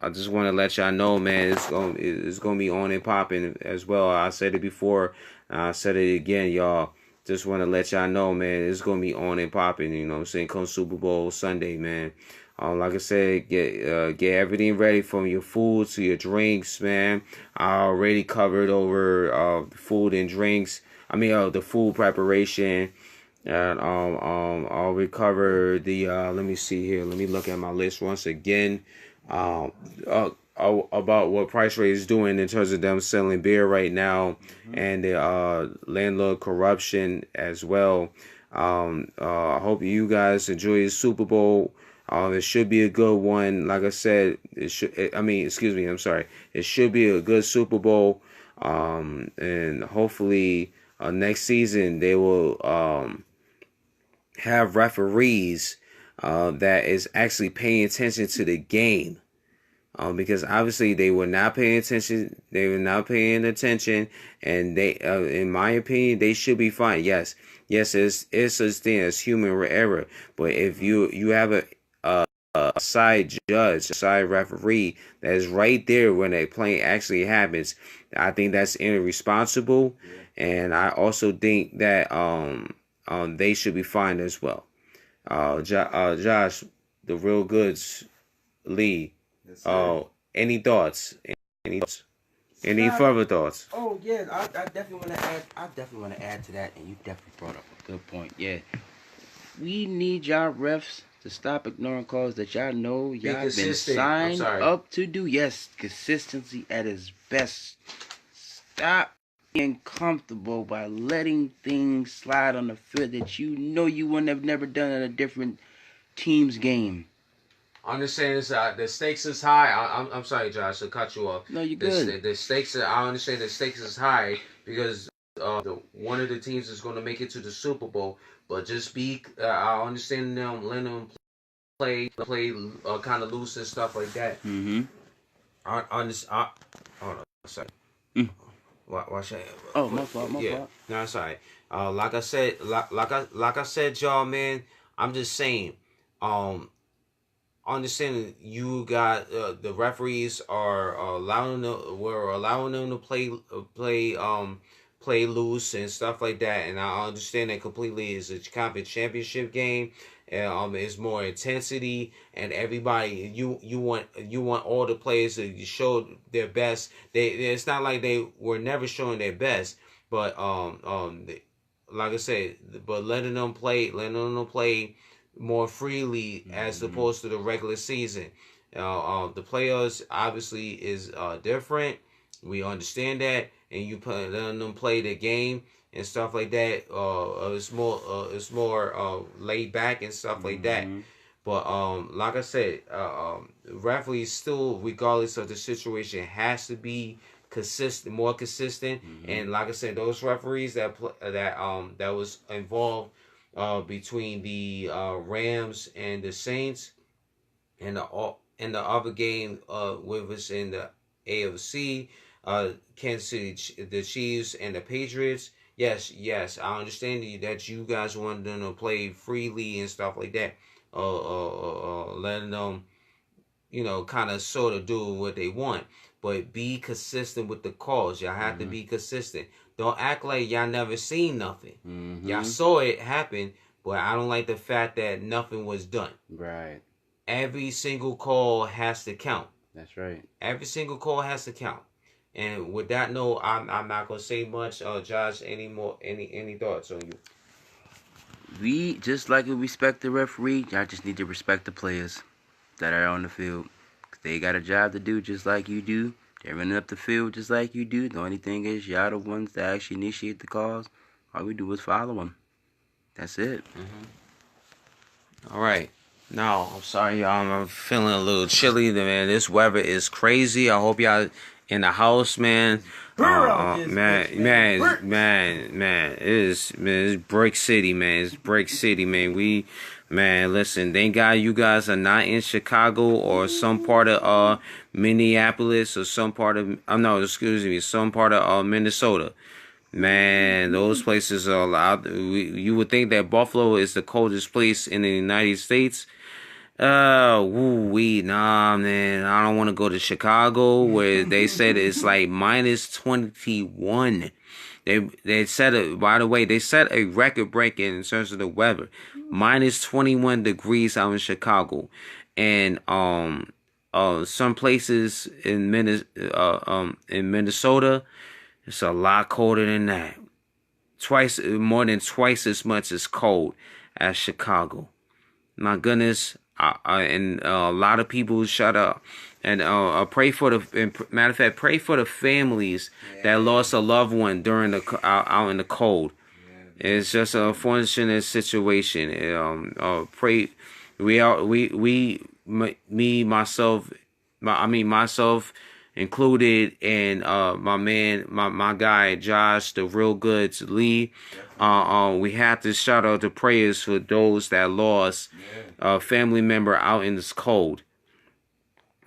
I just want to let y'all know, man, it's gonna be on and popping as well. I said it before, I said it again, y'all. Just want to let y'all know, man, it's gonna be on and popping. You know what I'm saying? Come Super Bowl Sunday, man. Like I said, get everything ready from your food to your drinks, man. I already covered over food and drinks. I mean, the food preparation. And I'll recover the let me see here. Let me look at my list once again. About what PriceRite is doing in terms of them selling beer right now, and the landlord corruption as well. I hope you guys enjoy the Super Bowl. It should be a good one. Like I said, excuse me. I'm sorry. It should be a good Super Bowl. And hopefully next season they will have referees that is actually paying attention to the game. Because obviously they were not paying attention. They were not paying attention, and they, in my opinion, they should be fine. Yes, it's such thing as human error. But if you have a side judge, a side referee that is right there when a play actually happens, I think that's irresponsible, and I also think that they should be fined as well. Josh, the real goods, Lee. Any thoughts? Any thoughts? Any further thoughts? Oh yeah, I definitely want to add. I definitely want to add to that, and you definitely brought up a good point. Yeah, we need y'all refs to stop ignoring calls that y'all know y'all been signed up to do. Yes, consistency at its best. Stop being comfortable by letting things slide on the field that you know you wouldn't have never done in a different team's game. Understand this. The stakes is high. I'm sorry, Josh, to cut you off. No, you're good. The stakes. I understand the stakes is high because one of the teams is going to make it to the Super Bowl. But just be. I understand them. Letting them play kind of loose and stuff like that. Mm-hmm. Hold on. Sorry. Why should I? Oh, my fault. My fault. No, it's alright. Like I said, like I said, y'all, man. I'm just saying. Understanding you got the referees are allowing them to play loose and stuff like that, and I understand that completely. Is a championship game, and it's more intensity, and everybody you want all the players to show their best. It's not like they were never showing their best, but like I said, but letting them play more freely as opposed to the regular season. The players obviously is different. We understand that, and you letting them play the game and stuff like that. It's more laid back and stuff like that. But like I said, referees still, regardless of the situation, has to be more consistent. And like I said, those referees that was involved between the Rams and the Saints, and the other game with us in the AFC, Kansas City, the Chiefs and the Patriots. Yes, I understand that you guys want them to play freely and stuff like that. Letting them, kind of sort of do what they want, but be consistent with the calls. Y'all have to be consistent. Don't act like y'all never seen nothing. Y'all saw it happen, but I don't like the fact that nothing was done. Right. Every single call has to count. That's right. Every single call has to count. And with that note, I'm not gonna say much. Josh, any thoughts on you? We just like we respect the referee. Y'all just need to respect the players that are on the field. They got a job to do just like you do. They're running up the field just like you do. The only thing is, y'all the ones that actually initiate the calls. All we do is follow them. That's it. All right. No, I'm sorry, y'all. I'm feeling a little chilly, man. This weather is crazy. I hope y'all in the house, man. Man. It's Break City, man. It's Break City, man. Listen, thank God you guys are not in Chicago or some part of Minneapolis or some part of some part of Minnesota. Man, those places are allowed. You would think that Buffalo is the coldest place in the United States. Nah, man. I don't want to go to Chicago where they said it's like minus 21. They set by the way, they set a record breaking in terms of the weather. Minus 21 degrees out in Chicago. And some places in Minnesota, it's a lot colder than that. More than twice as much as cold as Chicago. My goodness. And a lot of people shut up. And pray for matter of fact, pray for the families that lost a loved one during out in the cold. It's just a unfortunate situation. Pray. Myself included, and my guy Josh, the Real Goods Lee. We have to shout out the prayers for those that lost a family member out in this cold,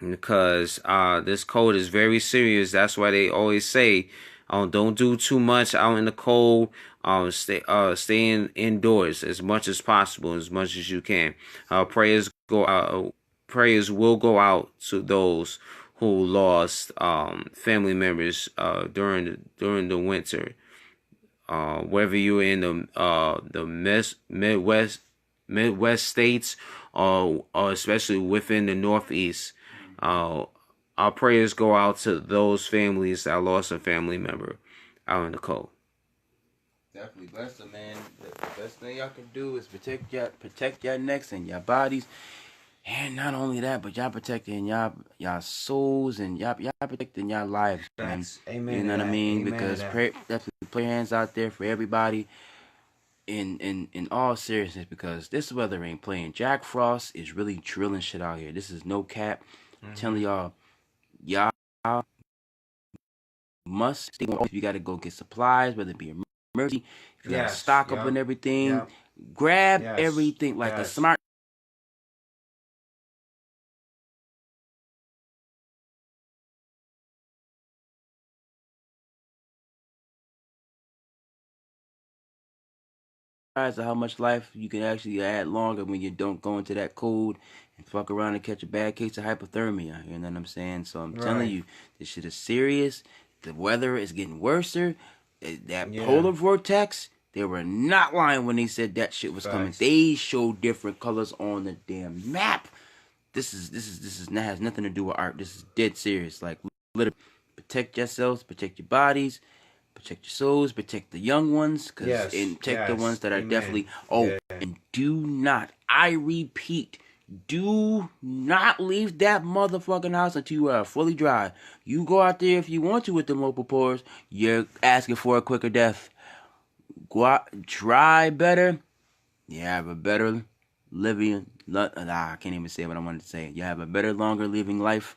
because this cold is very serious. That's why they always say, don't do too much out in the cold. Stay indoors as much as possible, as much as you can. Prayers will go out to those who lost family members during the winter. Whether you're in the Midwest states, or especially within the Northeast, Our prayers go out to those families that lost a family member out in the cold. Definitely bless them, man. The best thing y'all can do is protect your necks and your bodies. And not only that, but y'all protecting y'all souls and y'all protecting y'all lives, man. Amen. You know what I mean? Amen. Because definitely play hands out there for everybody in all seriousness, because this weather ain't playing. Jack Frost is really drilling shit out here. This is no cap. I'm telling y'all must stay warm. If you gotta go get supplies, whether it be emergency, if you gotta stock up and everything, grab everything like a smart. Of how much life you can actually add longer when you don't go into that cold and fuck around and catch a bad case of hypothermia. You know what I'm saying? So I'm telling you, this shit is serious. The weather is getting worser. That polar vortex, they were not lying when they said that shit was coming. They showed different colors on the damn map. This has nothing to do with art. This is dead serious. Like, literally, protect yourselves, protect your bodies, protect your souls, protect the young ones, and protect the ones that are definitely. And do not, I repeat, do not leave that motherfucking house until you are fully dry. You go out there if you want to with them local pores. You're asking for a quicker death. Go out, try better. You have a better living. I can't even say what I wanted to say. You have a better, longer living life,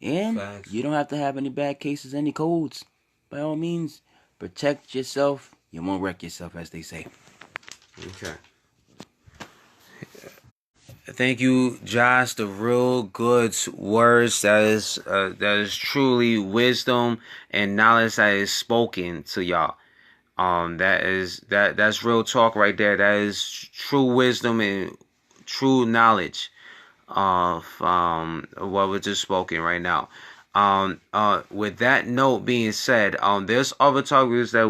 and you don't have to have any bad cases, any colds. By all means, protect yourself. You won't wreck yourself, as they say. Okay. Thank you, Josh. The real good words that is truly wisdom and knowledge that is spoken to y'all. That's real talk right there. That is true wisdom and true knowledge of what was just spoken right now. With that note being said, there's other topics that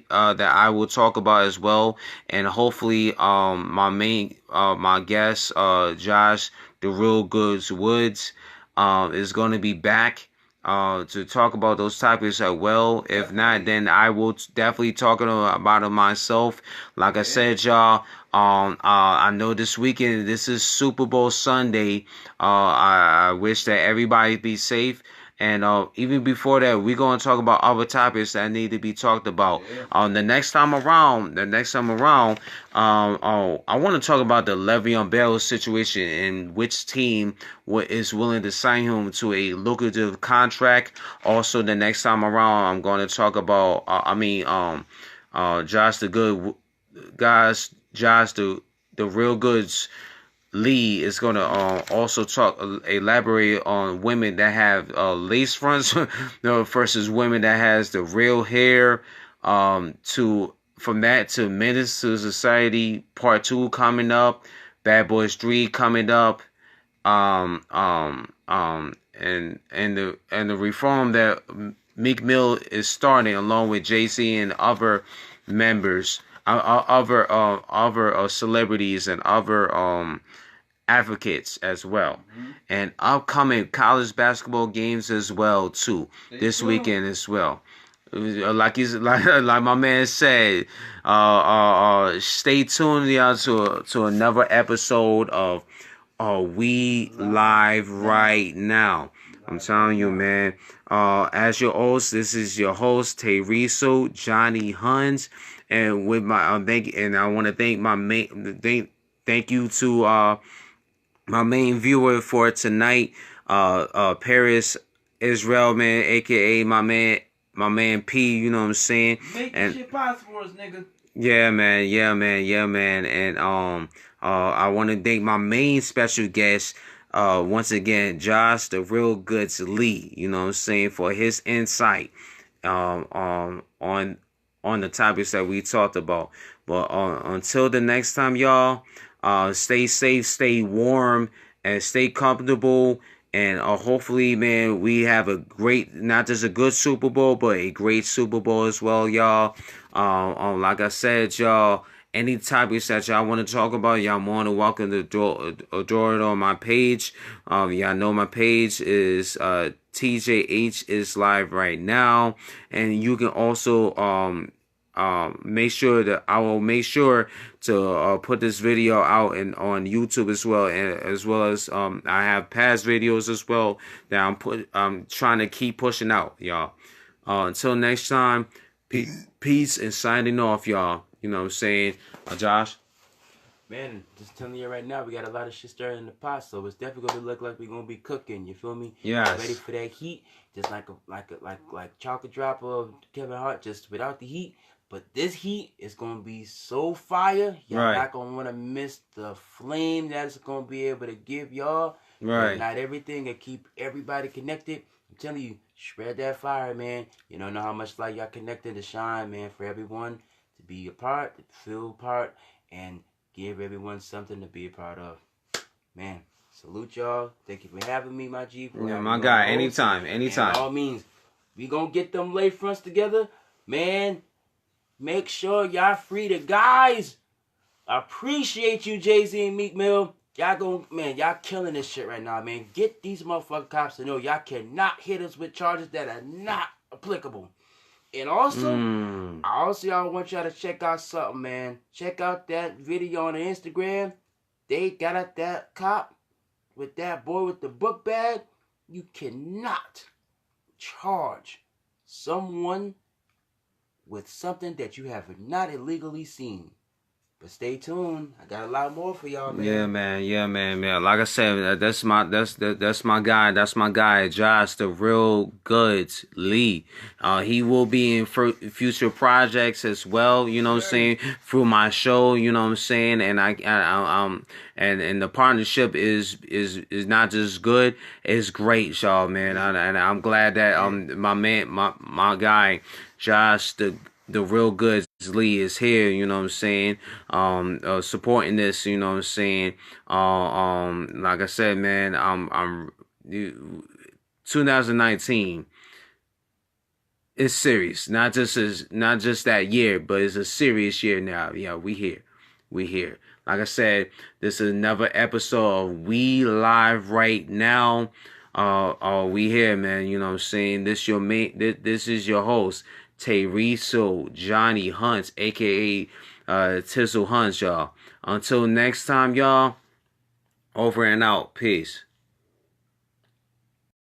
that I will talk about as well, and hopefully, my guest, Josh, the Real Goods Woods, is going to be back. To talk about those topics as well. If not, then I will definitely talk about it myself. Like I said, y'all, I know this weekend, this is Super Bowl Sunday. I wish that everybody be safe. And even before that, we're going to talk about other topics that need to be talked about. The next time around, I want to talk about the Le'Veon Bell situation and which team is willing to sign him to a lucrative contract. Also, the next time around, I'm going to talk about, Josh the Good guys, Josh the Real Goods Lee is going to also elaborate on women that have lace fronts versus women that has the real hair. From that to Menace to Society Part 2 coming up, Bad Boys 3 coming up, and the reform that Meek Mill is starting along with JC and other members, other celebrities and other advocates as well, and upcoming college basketball games as well too this weekend as well. Like my man said, stay tuned y'all to another episode of We Live Right Now. I'm telling you, man. As your host, this is your host Teriso Johnny Huns, and with my I want to thank my thank you to my main viewer for tonight, Paris Israel, man, aka my man P, you know what I'm saying? Make this shit possible for us, nigga. Yeah, man. And I want to thank my main special guest, once again, Josh the Real Goods Lee, you know what I'm saying, for his insight on the topics that we talked about. But until the next time, y'all, stay safe, stay warm, and stay comfortable. And hopefully, man, we have a great, not just a good Super Bowl, but a great Super Bowl as well, y'all. Like I said, y'all, any topics that y'all want to talk about, y'all more than welcome to draw it on my page. Y'all know my page is TJH is live right now, and you can also make sure that I will make sure to put this video out and on YouTube as well, and as well as I have past videos as well that I'm trying to keep pushing out, y'all. Until next time, peace and signing off, y'all. You know what I'm saying, Josh? Man, just telling you right now, we got a lot of shit stirring in the pot, so it's definitely gonna look like we're gonna be cooking. You feel me? Yes. Ready for that heat, just like chocolate drop of Kevin Hart, just without the heat. But this heat is gonna be so fire, y'all not gonna wanna miss the flame that it's gonna be able to give y'all. Right. Not everything and keep everybody connected. I'm telling you, spread that fire, man. You don't know how much light y'all connected to shine, man, for everyone to be a part, to feel a part, and give everyone something to be a part of. Man, salute y'all. Thank you for having me, my G. Yeah, my guy. Anytime. And by all means, we gonna get them lakefronts together. Man, make sure y'all free the guys. I appreciate you, Jay-Z and Meek Mill. Y'all killing this shit right now, man. Get these motherfucking cops to know y'all cannot hit us with charges that are not applicable. And also, y'all want y'all to check out something, man. Check out that video on the Instagram. They got at that cop with that boy with the book bag. You cannot charge someone with something that you have not illegally seen. But stay tuned. I got a lot more for y'all, man. Yeah, man. Like I said, that's my guy. That's my guy, Josh, the real goods Lee. He will be in future projects as well. You know what I'm saying, through my show. You know what I'm saying, and and the partnership is not just good, it's great, y'all, man. And I'm glad that my guy, Josh, the real goods Lee is here, you know what I'm saying, supporting this, you know what I'm saying. Like I said, man, 2019 is serious, not just that year, but it's a serious year now. Yeah, we here. Like I said, this is another episode of We Live Right Now. We here, man, you know what I'm saying. This is your host, Teresa Johnny Hunts, aka Tizzle Hunts, y'all. Until next time, y'all, over and out. Peace.